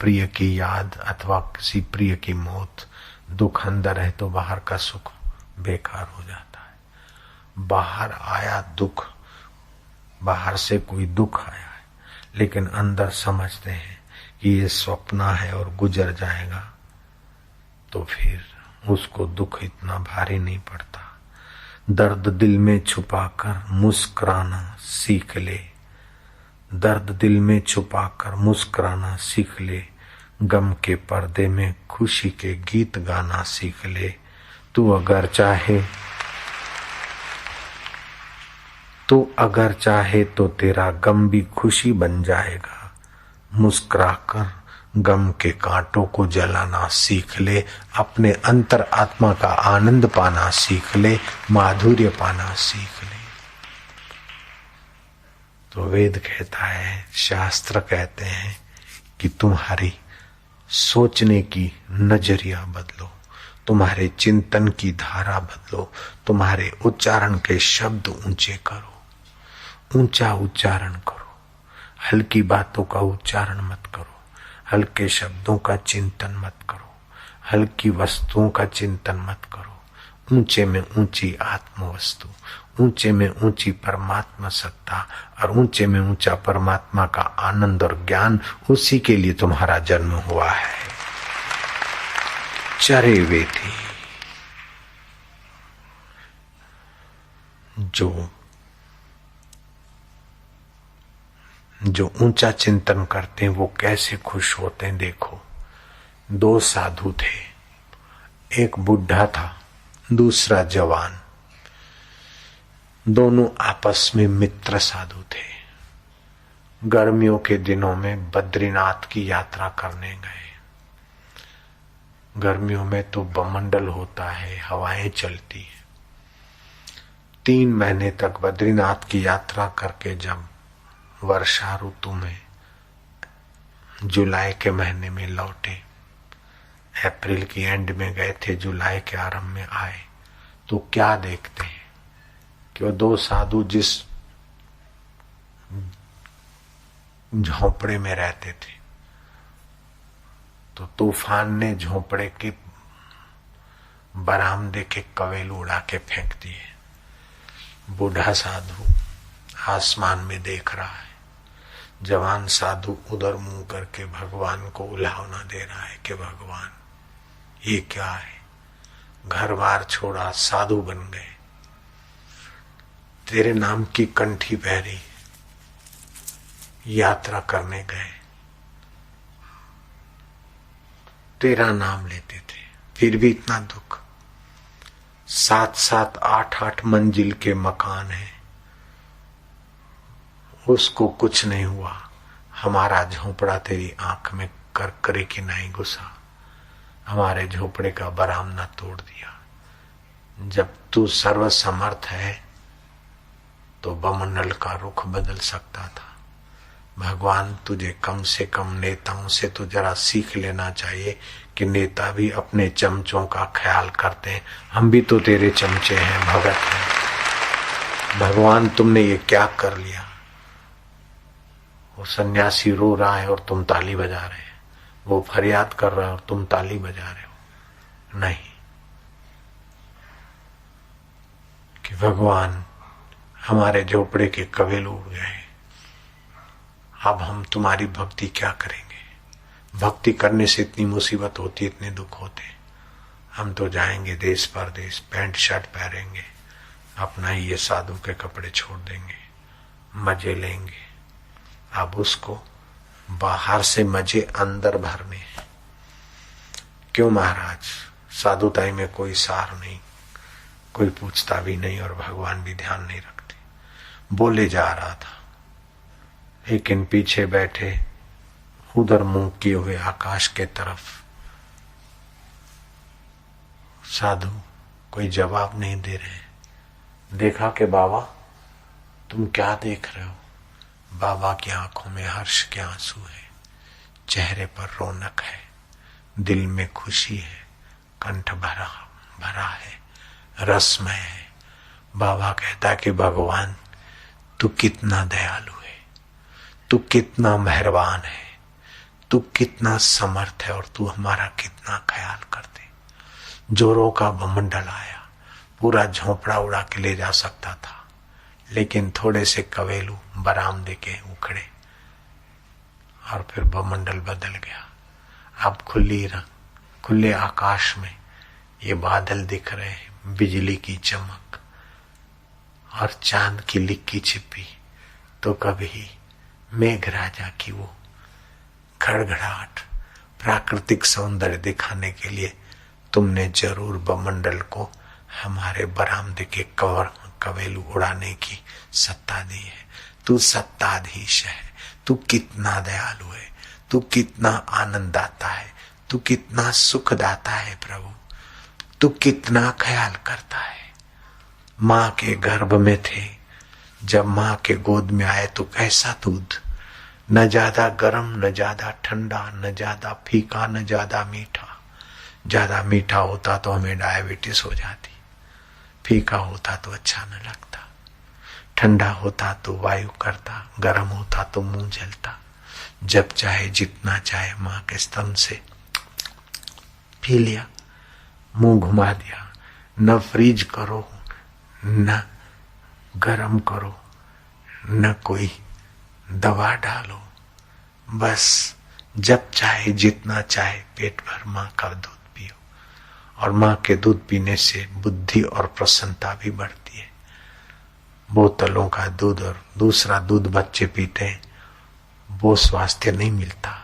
प्रिय की याद अथवा किसी प्रिय की मौत, दुख अंदर है तो बाहर का सुख बेकार हो जाता है। बाहर आया दुख, बाहर से कोई दुख आया है, लेकिन अंदर समझते हैं कि ये स्वप्न है और गुजर जाएगा, तो फिर उसको दुख इतना भारी नहीं पड़ता। दर्द दिल में छुपाकर मुस्कुराना सीख ले, दर्द दिल में छुपाकर मुस्कुराना सीख ले, गम के पर्दे में खुशी के गीत गाना सीख ले। तू अगर चाहे तो तेरा गम भी खुशी बन जाएगा। मुस्कुराकर गम के कांटों को जलाना सीख ले, अपने अंतर आत्मा का आनंद पाना सीख ले, माधुर्य पाना सीख ले। तो वेद कहता है, शास्त्र कहते हैं कि तुम्हारी सोचने की नजरिया बदलो, तुम्हारे चिंतन की धारा बदलो, तुम्हारे उच्चारण के शब्द ऊंचे करो, ऊंचा उच्चारण करो, हल्की बातों का उच्चारण मत करो, हल्के शब्दों का चिंतन मत करो, हल्की वस्तुओं का चिंतन मत करो। ऊंचे में ऊंची आत्म वस्तु, ऊंचे में ऊंची परमात्मा सत्ता और ऊंचे में ऊंचा परमात्मा का आनंद और ज्ञान, उसी के लिए तुम्हारा जन्म हुआ है। चरे वे थी जो ऊंचा चिंतन करते हैं वो कैसे खुश होते हैं। देखो, दो साधु थे, एक बुढ़ा था, दूसरा जवान। दोनों आपस में मित्र साधु थे। गर्मियों के दिनों में बद्रीनाथ की यात्रा करने गए। गर्मियों में तो बमंडल होता है, हवाएं चलती है। 3 महीने तक बद्रीनाथ की यात्रा करके जब वर्षा ऋतु में जुलाई के महीने में लौटे, अप्रैल की एंड में गए थे, जुलाई के आरंभ में आए, तो क्या देखते हैं कि वो 2 साधु जिस झोंपड़े में रहते थे, तो तूफान ने झोंपड़े के बरामदे के कवेल उड़ा के फेंक दिए। बूढ़ा साधु आसमान में देख रहा है, जवान साधु उधर मुंह करके भगवान को उलाहना दे रहा है कि भगवान ये क्या है, घर बार छोड़ा, साधु बन गए, तेरे नाम की कंठी पहरी, यात्रा करने गए, तेरा नाम लेते थे, फिर भी इतना दुख। 7-7, 8-8 मंजिल के मकान है, उसको कुछ नहीं हुआ। हमारा झोपड़ा तेरी आंख में करकरे की नहीं घुसा, हमारे झोपड़े का बरामदा तोड़ दिया। जब तू सर्वसमर्थ है तो बमंडल का रुख बदल सकता था। भगवान, तुझे कम से कम नेताओं से तो जरा सीख लेना चाहिए कि नेता भी अपने चमचों का ख्याल करते हैं। हम भी तो तेरे चमचे हैं, भगत हैं। भगवान, तुमने ये क्या कर लिया। वो सन्यासी रो रहा है और तुम ताली बजा रहे हैं, वो फरियाद कर रहा है और तुम ताली बजा रहे हो। नहीं, कि भगवान हमारे झोपड़े के कवेलू उड़ गए, अब हम तुम्हारी भक्ति क्या करेंगे। भक्ति करने से इतनी मुसीबत होती, इतने दुख होते। हम तो जाएंगे देश परदेश, पैंट शर्ट पहनेंगे, अपना ही ये साधु के कपड़े छोड़ देंगे, मजे लेंगे। अब उसको बाहर से मजे अंदर भरने हैं। क्यों महाराज? साधुताई में कोई सार नहीं, कोई पूछता भी नहीं और भगवान भी ध्यान नहीं रखते। बोले जा रहा था, लेकिन पीछे बैठे उधर मुंह किए हुए आकाश के तरफ साधु कोई जवाब नहीं दे रहे। देखा कि बाबा तुम क्या देख रहे हो? बाबा की आंखों में हर्ष के आंसू है, चेहरे पर रौनक है, दिल में खुशी है, कंठ भरा भरा है, रसमय है। बाबा कहता कि भगवान तू कितना दयालु है, तू कितना मेहरबान है, तू कितना समर्थ है और तू हमारा कितना ख्याल करते। जोरों का बमंडल आया, पूरा झोंपड़ा उड़ा के ले जा सकता था, लेकिन थोड़े से कवेलू बरामदे के उखड़े और फिर बमंडल बदल गया। अब खुले आकाश में ये बादल दिख रहे हैं, बिजली की चमक और चांद की लिक्की छिपी, तो कभी मेघराजा की वो खड़खड़ाहट, प्राकृतिक सौंदर्य दिखाने के लिए तुमने जरूर बमंडल को हमारे बरामदे के कवेलू उड़ाने की सत्ता दी है। तू सत्ताधीश है, तू कितना दयालु है, तू कितना आनंद दाता है, तू कितना सुख दाता है प्रभु, तू कितना ख्याल करता है। माँ के गर्भ में थे, जब माँ के गोद में आए तो कैसा दूध, न ज्यादा गर्म न ज्यादा ठंडा, न ज्यादा फीका न ज्यादा मीठा। ज्यादा मीठा होता तो हमें डायबिटीज हो जाती, फीका होता तो अच्छा न लगता, ठंडा होता तो वायु करता, गर्म होता तो मुंह जलता। जब चाहे जितना चाहे माँ के स्तन से पी लिया, मुंह घुमा दिया। न फ्रीज करो, न गरम करो, न कोई दवा डालो, बस जब चाहे जितना चाहे पेट भर माँ का दूध पियो। और माँ के दूध पीने से बुद्धि और प्रसन्नता भी बढ़ती है। बोतलों का दूध और दूसरा दूध बच्चे पीते हैं, वो स्वास्थ्य नहीं मिलता।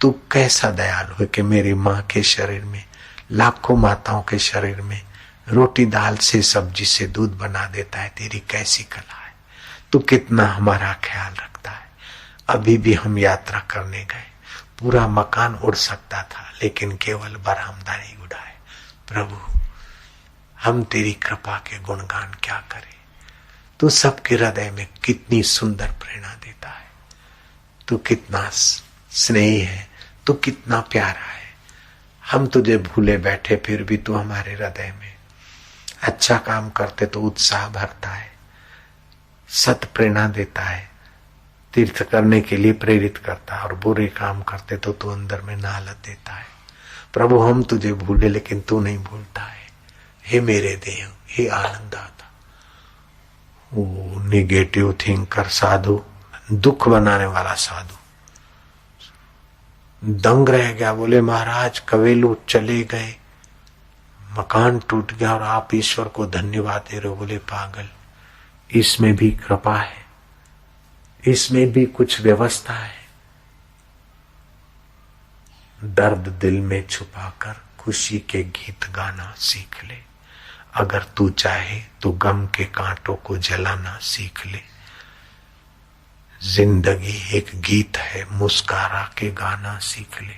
तू कैसा दयालु है कि मेरी माँ के शरीर में, लाखों माताओं के शरीर में रोटी दाल से सब्जी से दूध बना देता है। तेरी कैसी कला है, तू कितना हमारा ख्याल रखता है। अभी भी हम यात्रा करने गए, पूरा मकान उड़ सकता था, लेकिन केवल बरामदा नहीं उड़ा है। प्रभु हम तेरी कृपा के गुणगान क्या करें। तू सबके हृदय में कितनी सुंदर प्रेरणा देता है, तू कितना स्नेही है, तू कितना प्यारा है। हम तुझे भूले बैठे, फिर भी तू हमारे हृदय में अच्छा काम करते तो उत्साह भरता है, सत प्रेरणा देता है, तीर्थ करने के लिए प्रेरित करता है। और बुरे काम करते तो तू अंदर में नालत देता है। प्रभु हम तुझे भूले, लेकिन तू नहीं भूलता है। हे मेरे देव, हे आनंददाता। वो निगेटिव थिंकर साधु, दुख बनाने वाला साधु दंग रह गया। बोले महाराज कवेलू चले गए, मकान टूट गया और आप ईश्वर को धन्यवाद दे रहे हो। बोले पागल, इसमें भी कृपा है, इसमें भी कुछ व्यवस्था है। दर्द दिल में छुपाकर खुशी के गीत गाना सीख ले। अगर तू चाहे तो गम के कांटों को जलाना सीख ले। जिंदगी एक गीत है, मुस्कुरा के गाना सीख ले।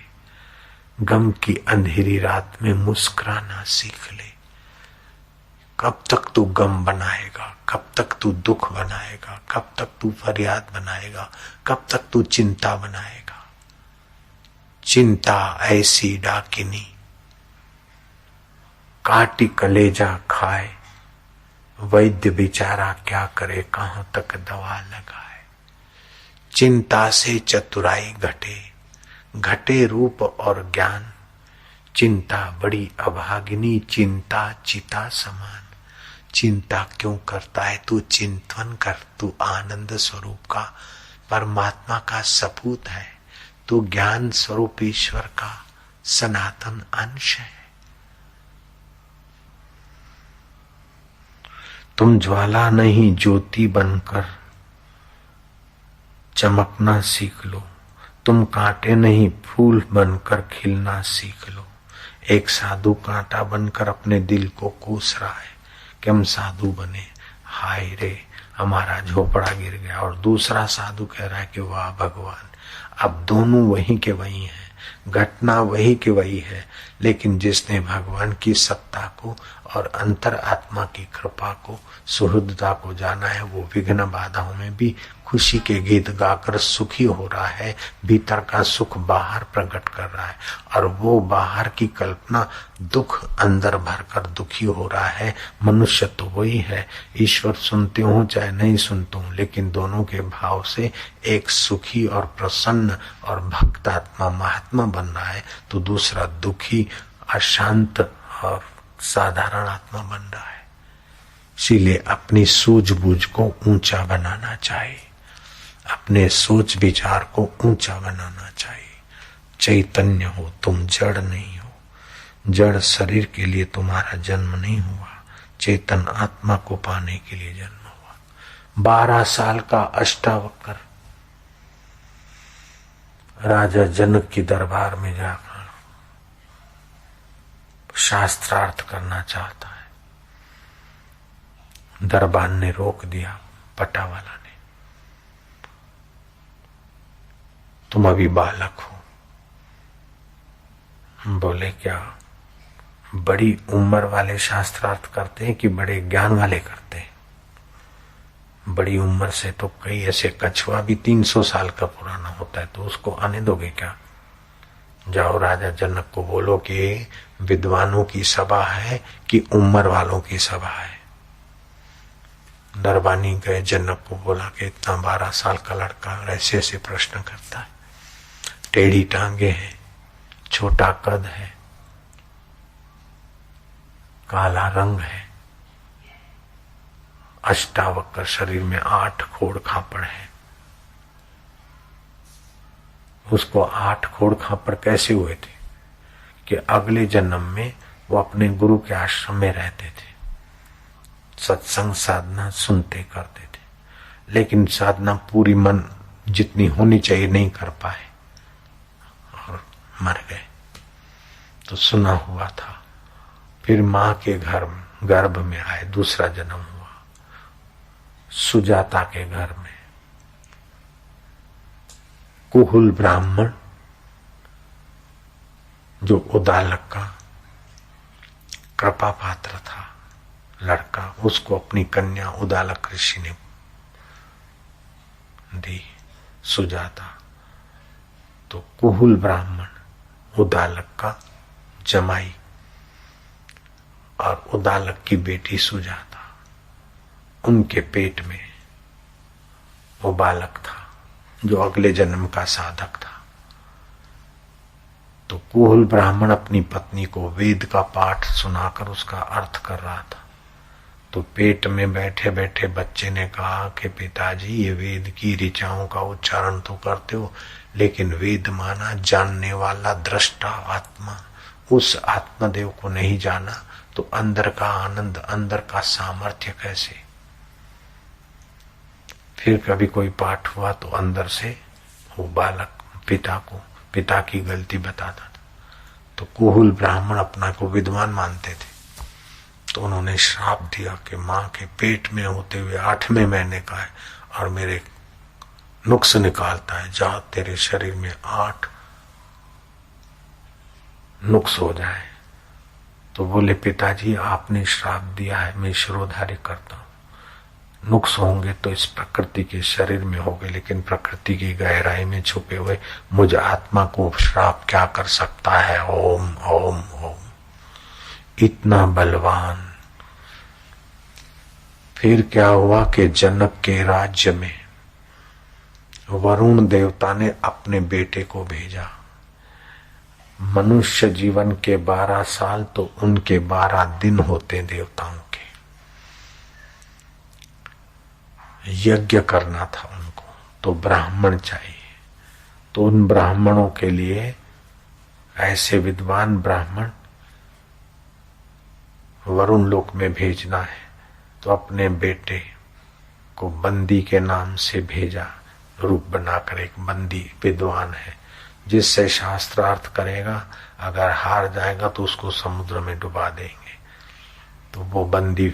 गम की अंधेरी रात में मुस्कुराना सीख ले। कब तक तू गम बनाएगा, कब तक तू दुख बनाएगा, कब तक तू फरियाद बनाएगा, कब तक तू चिंता बनाएगा। चिंता ऐसी डाकिनी काटी कलेजा खाए, वैद्य बेचारा क्या करे, कहां तक दवा लगाए। चिंता से चतुराई घटे, घटे रूप और ज्ञान। चिंता बड़ी अभागिनी, चिंता चिता समान। चिंता क्यों करता है? तू चिंतन कर, तू आनंद स्वरूप का परमात्मा का सपूत है, तू ज्ञान स्वरूप ईश्वर का सनातन अंश है। तुम ज्वाला नहीं ज्योति बनकर चमकना सीख लो, तुम कांटे नहीं फूल बनकर खिलना सीख लो। एक साधु कांटा बनकर अपने दिल को कोस रहा है कि हम साधु बने, हाय रे हमारा झोपड़ा गिर गया, और दूसरा साधु कह रहा है कि वाह भगवान। अब दोनों वही के वही हैं, घटना वही के वही है, लेकिन जिसने भगवान की सत्ता को और अंतर आत्मा की कृपा को, सुहृदता को जाना है, वो विघ्न बाधाओं में भी खुशी के गीत गाकर सुखी हो रहा है, भीतर का सुख बाहर प्रकट कर रहा है, और वो बाहर की कल्पना दुख अंदर भरकर दुखी हो रहा है। मनुष्य तो वही है, ईश्वर सुनते हूँ चाहे नहीं सुनता हूँ, लेकिन दोनों के भाव से एक सुखी और प्रसन्न और भक्त आत्मा महात्मा बन रहा है, तो दूसरा दुखी अशांत और साधारण आत्मा बन रहा है। इसीलिए अपनी सूझबूझ को ऊंचा बनाना चाहिए, अपने सोच विचार को ऊंचा बनाना चाहिए। चैतन्य हो तुम, जड़ नहीं हो। जड़ शरीर के लिए तुम्हारा जन्म नहीं हुआ, चेतन आत्मा को पाने के लिए जन्म हुआ। 12 साल का अष्टावक्र राजा जनक की दरबार में जाकर शास्त्रार्थ करना चाहता है। दरबान ने रोक दिया, पटावाला ने, तुम अभी बालक हो। बोले क्या बड़ी उम्र वाले शास्त्रार्थ करते हैं कि बड़े ज्ञान वाले करते हैं? बड़ी उम्र से तो कई ऐसे कछुआ भी 300 साल का पुराना होता है, तो उसको आने दोगे क्या? जाओ राजा जनक को बोलो कि विद्वानों की सभा है कि उम्र वालों की सभा है। दरबानी गए, जनक को बोला कि इतना 12 साल का लड़का ऐसे ऐसे प्रश्न करता है, टेढ़ी टांगे हैं, छोटा कद है, काला रंग है, अष्टावक्र, शरीर में 8 खोड़ खापड़ है। उसको 8 खोड़ खापड़ कैसे हुए थे? कि अगले जन्म में वो अपने गुरु के आश्रम में रहते थे, सत्संग साधना सुनते करते थे, लेकिन साधना पूरी मन जितनी होनी चाहिए नहीं कर पाए और मर गए। तो सुना हुआ था, फिर माँ के गर्भ में आए, दूसरा जन्म हुआ सुजाता के घर में। कुहुल ब्राह्मण जो उदालक का कृपा पात्र था लड़का, उसको अपनी कन्या उदालक ऋषि ने दी, सुजाता। तो कुहुल ब्राह्मण उदालक का जमाई और उदालक की बेटी सुजाता, उनके पेट में वो बालक था जो अगले जन्म का साधक था। तो कुहुल ब्राह्मण अपनी पत्नी को वेद का पाठ सुनाकर उसका अर्थ कर रहा था। तो पेट में बैठे बैठे बच्चे ने कहा कि पिताजी ये वेद की ऋचाओं का उच्चारण तो करते हो, लेकिन वेद माना जानने वाला दृष्टा आत्मा, उस आत्मदेव को नहीं जाना तो अंदर का आनंद, अंदर का सामर्थ्य कैसे? फिर कभी कोई पाठ हुआ तो अंदर से वो बालक पिता की गलती बताता था। तो कुहुल ब्राह्मण अपना को विद्वान मानते थे, तो उन्होंने श्राप दिया कि माँ के पेट में होते हुए 8वें महीने का है और मेरे नुक्स निकालता है, जा तेरे शरीर में 8 नुक्स हो जाए। तो बोले पिताजी आपने श्राप दिया है, मैं शिरोधार्य करता हूँ, नुक्स होंगे तो इस प्रकृति के शरीर में होंगे, लेकिन प्रकृति की गहराई में छुपे हुए मुझ आत्मा को श्राप क्या कर सकता है? ओम ओम ओम। इतना बलवान। फिर क्या हुआ कि जनक के राज्य में वरुण देवता ने अपने बेटे को भेजा। मनुष्य जीवन के 12 साल तो उनके 12 दिन होते देवताओं के। यज्ञ करना था उनको, तो ब्राह्मण चाहिए। तो उन ब्राह्मणों के लिए ऐसे विद्वान ब्राह्मण वरुण लोक में भेजना है। तो अपने बेटे को बंदी के नाम से भेजा, रूप बनाकर। एक बंदी विद्वान है जिससे शास्त्रार्थ करेगा, अगर हार जाएगा तो उसको समुद्र में डुबा देंगे। तो वो बंदी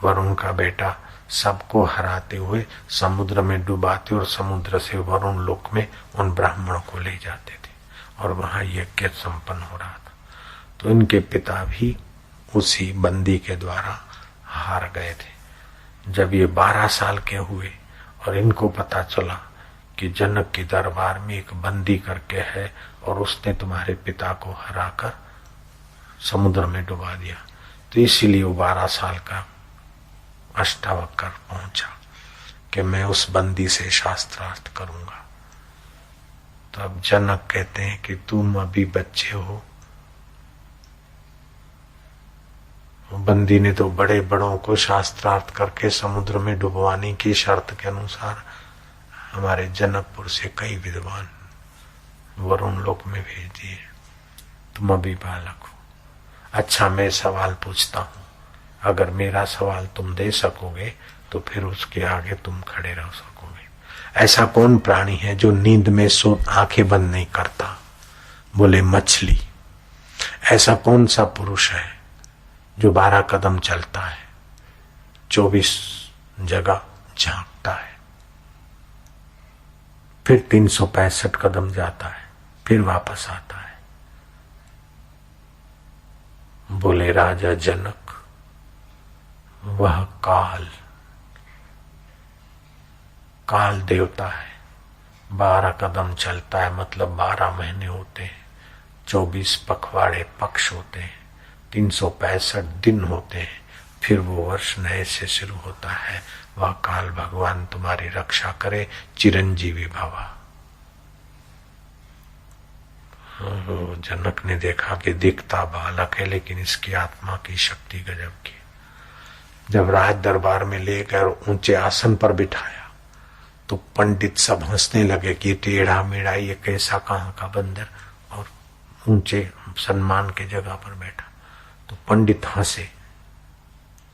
वरुण का बेटा सबको हराते हुए समुद्र में डुबाते और समुद्र से वरुण लोक में उन ब्राह्मणों को ले जाते थे और वहां यज्ञ संपन्न हो रहा था। तो इनके पिता भी उसी बंदी के द्वारा हार गए थे। जब ये 12 साल के हुए और इनको पता चला कि जनक के दरबार में एक बंदी करके है और उसने तुम्हारे पिता को हराकर समुद्र में डुबा दिया, तो इसीलिए वो 12 साल का अष्टावक्र पहुंचा कि मैं उस बंदी से शास्त्रार्थ करूंगा। तो अब जनक कहते हैं कि तुम अभी बच्चे हो। बंदी ने तो बड़े बड़ों को शास्त्रार्थ करके समुद्र में डुबवाने की शर्त के अनुसार हमारे जनकपुर से कई विद्वान वरुण लोक में भेज दिए। तुम अभी बालक हो। अच्छा, मैं सवाल पूछता हूं, अगर मेरा सवाल तुम दे सकोगे तो फिर उसके आगे तुम खड़े रह सकोगे। ऐसा कौन प्राणी है जो नींद में सो आंखें बंद नहीं करता? बोले मछली। ऐसा कौन सा पुरुष है जो 12 कदम चलता है, 24 जगह झांकता है, फिर 365 कदम जाता है, फिर वापस आता है? बोले राजा जनक, वह काल देवता है। 12 कदम चलता है मतलब 12 महीने होते हैं, 24 पखवाड़े पक्ष होते हैं, 365 दिन होते हैं, फिर वो वर्ष नए से शुरू होता है। वह काल भगवान तुम्हारी रक्षा करे, चिरंजीवी भवा। जनक ने देखा कि दिखता बालक है लेकिन इसकी आत्मा की शक्ति गजब की। जब राज दरबार में ले गए और ऊंचे आसन पर बिठाया तो पंडित सब हंसने लगे कि टेढ़ा मेढ़ा ये कैसा कहाँ का बंदर और ऊंचे सम्मान की जगह पर बैठा। तो पंडित हंसे,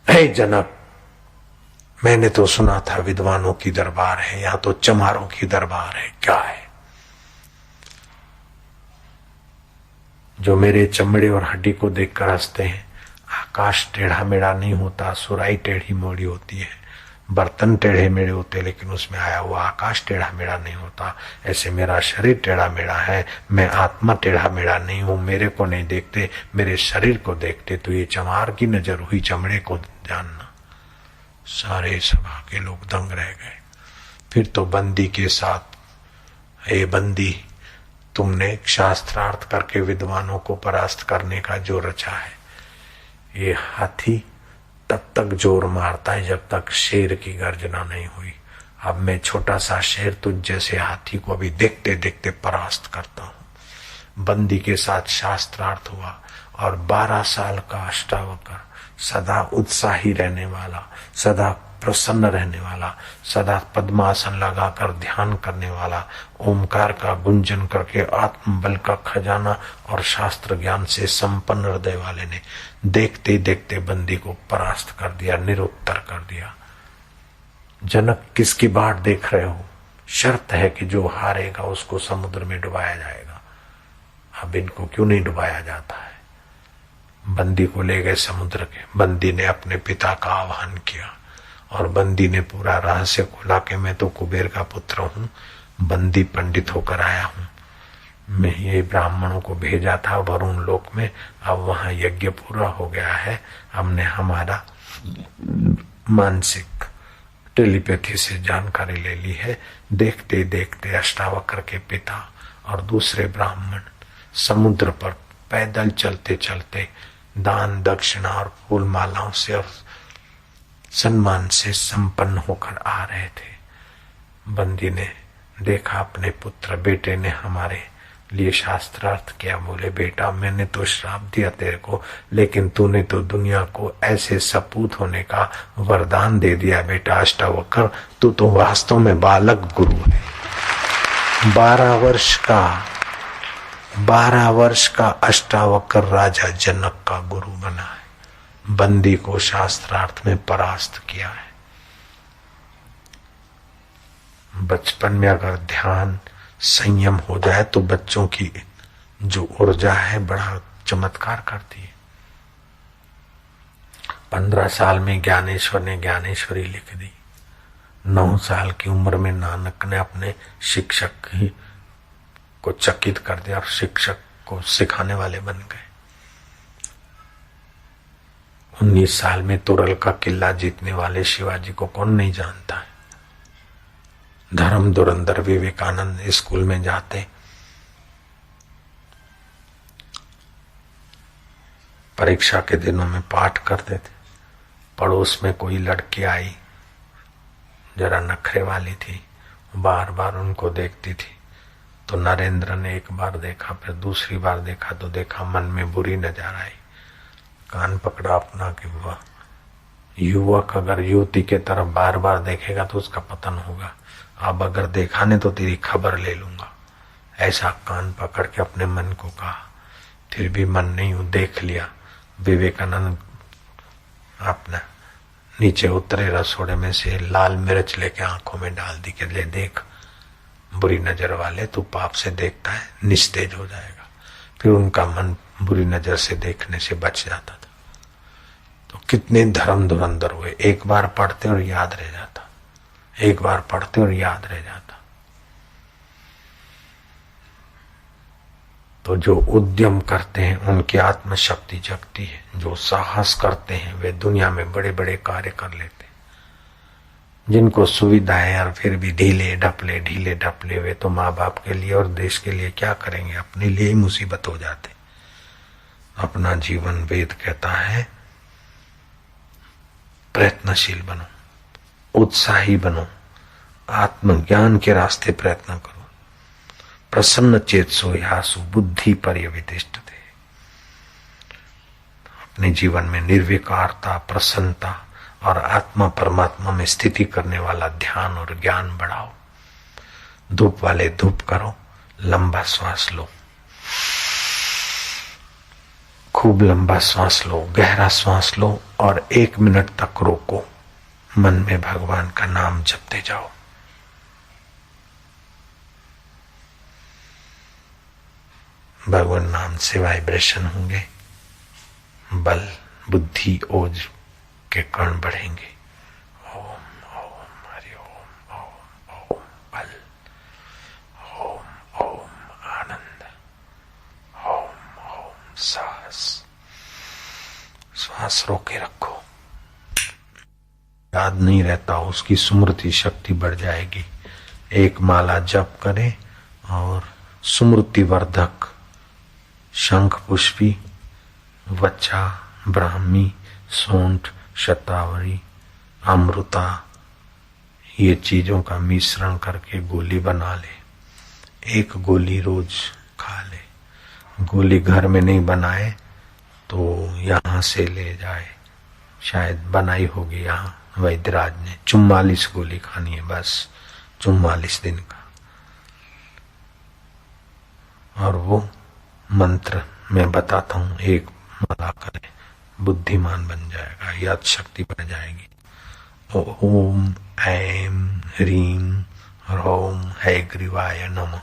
हे जनक, मैंने तो सुना था विद्वानों की दरबार है, यहाँ तो चमारों की दरबार है, क्या है? जो मेरे चमड़े और हड्डी को देखकर हंसते हैं। आकाश टेढ़ा मेढ़ा नहीं होता, सुराई टेढ़ी मोड़ी होती है, बर्तन टेढ़े मेढ़े होते लेकिन उसमें आया हुआ आकाश टेढ़ा मेढ़ा नहीं होता। ऐसे मेरा शरीर टेढ़ा मेढ़ा है, मैं आत्मा टेढ़ा मेढ़ा नहीं हूं। मेरे को नहीं देखते, मेरे शरीर को देखते। तो ये चमार की नजर हुई, चमड़े को जानना। सारे सभा के लोग दंग रह गए। फिर तो बंदी के साथ, हे बंदी, तुमने शास्त्रार्थ करके विद्वानों को परास्त करने का जो रचा है, ये हाथी तब तक जोर मारता है जब तक शेर की गर्जना नहीं हुई। अब मैं छोटा सा शेर तुझ जैसे हाथी को अभी देखते देखते परास्त करता हूं। बंदी के साथ शास्त्रार्थ हुआ और 12 साल का अष्टावक्र, सदा उत्साही रहने वाला, सदा प्रसन्न रहने वाला, सदा पद्मासन लगाकर ध्यान करने वाला, ओमकार का गुंजन करके आत्मबल का खजाना और शास्त्र ज्ञान से संपन्न हृदय वाले ने देखते देखते बंदी को परास्त कर दिया, निरुत्तर कर दिया। जनक, किसकी बाट देख रहे हो? शर्त है कि जो हारेगा उसको समुद्र में डुबाया जाएगा। अब इनको क्यों नहीं डुबाया जाता है? बंदी को ले गए समुद्र के। बंदी ने अपने पिता का आह्वान किया और बंदी ने पूरा रहस्य खोला कि मैं तो कुबेर का पुत्र हूँ, बंदी पंडित होकर आया हूँ। मैं ये ब्राह्मणों को भेजा था वरुण लोक में, अब वहां यज्ञ पूरा हो गया है। हमने हमारा मानसिक टेलीपैथी से जानकारी ले ली है। देखते देखते अष्टावक्र के पिता और दूसरे ब्राह्मण समुद्र पर पैदल चलते चलते दान दक्षिणा और फूल मालाओं से और सम्मान से संपन्न होकर आ रहे थे। बंदी ने देखा अपने पुत्र बेटे ने हमारे लिए शास्त्रार्थ किया। बोले बेटा मैंने तो श्राप दिया तेरे को, लेकिन तूने तो दुनिया को ऐसे सपूत होने का वरदान दे दिया बेटा अष्टावक्र, तू तो वास्तव में बालक गुरु है। 12 वर्ष का अष्टावक्र राजा जनक का गुरु बना है। बंदी को शास्त्रार्थ में परास्त किया है। बचपन में अगर ध्यान संयम हो जाए तो बच्चों की जो ऊर्जा है बड़ा चमत्कार करती है। 15 साल में ज्ञानेश्वर ने ज्ञानेश्वरी लिख दी। 9 साल की उम्र में नानक ने अपने शिक्षक ही को चकित कर दिया और शिक्षक को सिखाने वाले बन गए। 19 साल में तुरल का किला जीतने वाले शिवाजी को कौन नहीं जानता है। धर्म धुरंधर विवेकानंद स्कूल में जाते, परीक्षा के दिनों में पाठ करते थे। पड़ोस में कोई लड़की आई, जरा नखरे वाली थी, बार बार उनको देखती थी। तो नरेंद्र ने एक बार देखा, फिर दूसरी बार देखा तो देखा मन में बुरी नजर आई। कान पकड़ा अपना कि वह युवक अगर युवती के तरफ बार बार देखेगा तो उसका पतन होगा। अब अगर देखा ने तो तेरी खबर ले लूंगा। ऐसा कान पकड़ के अपने मन को कहा। फिर भी मन नहीं हूं, देख लिया। विवेकानंद अपना नीचे उतरे, रसोड़े में से लाल मिर्च लेके आंखों में डाल दी कि ले देख, बुरी नजर वाले तू पाप से देखता है, निस्तेज हो जाएगा। फिर उनका मन बुरी नजर से देखने से बच जाता था। तो कितने धर्म धुरंधर हुए। एक बार पढ़ते और याद रह जाता, एक बार पढ़ते और याद रह जाता। तो जो उद्यम करते हैं उनकी आत्मशक्ति जगती है। जो साहस करते हैं वे दुनिया में बड़े बड़े कार्य कर लेते हैं। जिनको सुविधा है और फिर भी ढीले ढपले वे तो माँ बाप के लिए और देश के लिए क्या करेंगे, अपने लिए ही मुसीबत हो जाते। अपना जीवन वेद कहता है प्रयत्नशील बनो, उत्साही बनो, आत्मज्ञान के रास्ते प्रयत्न करो। प्रसन्न चेतसो यासु बुद्धि पर्यवितिष्ठते। अपने जीवन में निर्विकारता, प्रसन्नता और आत्मा परमात्मा में स्थिति करने वाला ध्यान और ज्ञान बढ़ाओ। धूप वाले धूप करो, लंबा श्वास लो, खूब लंबा श्वास लो, गहरा श्वास लो और 1 मिनट तक रोको। मन में भगवान का नाम जपते जाओ। भगवान नाम से वाइब्रेशन होंगे, बल बुद्धि ओज के कण बढ़ेंगे। ओम ओम हरि ओम ओम ओम बल, ओम ओम आनंद, ओम ओम साहस। श्वास रोके रखो। याद नहीं रहता, उसकी स्मृति शक्ति बढ़ जाएगी। एक माला जप करें और स्मृति वर्धक शंख पुष्पी, वच्चा, ब्राह्मी, सोंठ, शतावरी, अमृता, ये चीजों का मिश्रण करके गोली बना ले। 1 गोली रोज खा ले। गोली घर में नहीं बनाए तो यहाँ से ले जाए, शायद बनाई होगी यहाँ वैद्यराज ने। 44 गोली खानी है बस, 44 दिन का। और वो मंत्र मैं बताता हूँ, एक माला करें, बुद्धिमान बन जाएगा, याद शक्ति बढ़ जाएगी। ओम ऐम ह्रीम ह्रौम हैग्रीवाय नमः।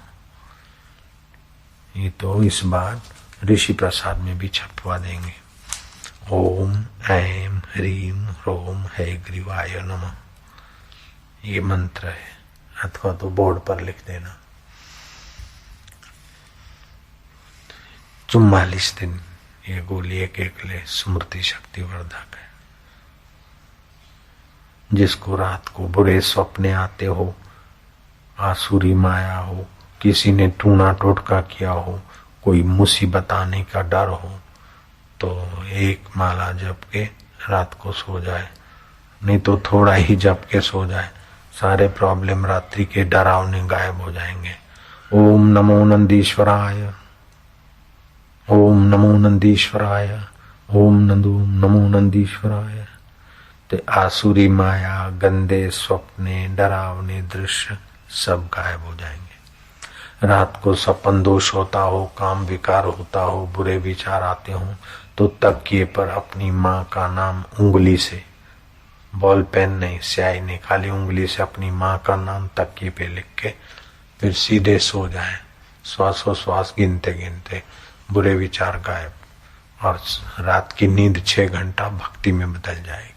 ये तो इस बार ऋषि प्रसाद में भी छपवा देंगे। ओम ऐम ह्रीम ह्रौम हैग्रीवाय नमः, ये मंत्र है। अथवा तो बोर्ड पर लिख देना। 44 दिन ये गोली एक ले, स्मृति शक्ति वर्धक है। जिसको रात को बुरे सपने आते हो, आसुरी माया हो, किसी ने टूना टोटका किया हो, कोई मुसीबत आने का डर हो, तो 1 माला जप के रात को सो जाए। नहीं तो थोड़ा ही जप के सो जाए, सारे प्रॉब्लम रात्रि के डरावने गायब हो जाएंगे। ओम नमो नंदीश्वराय, ओम नमो नंदीश्वराय, ओम नमो नंदीश्वराय। ते आसुरी माया, गंदे स्वप्ने, डरावने दृश्य सब गायब हो जाएंगे। रात को सपन दोष होता हो, काम विकार होता हो, बुरे विचार आते हो, तो तकिए पर अपनी माँ का नाम उंगली से, बॉल पेन नहीं, स्याही नहीं, खाली उंगली से अपनी माँ का नाम तकिए पे लिख के फिर सीधे सो जाएं। श्वासोश्वास गिनते गिनते बुरे विचार गायब, और रात की नींद 6 घंटा भक्ति में बदल जाएगी।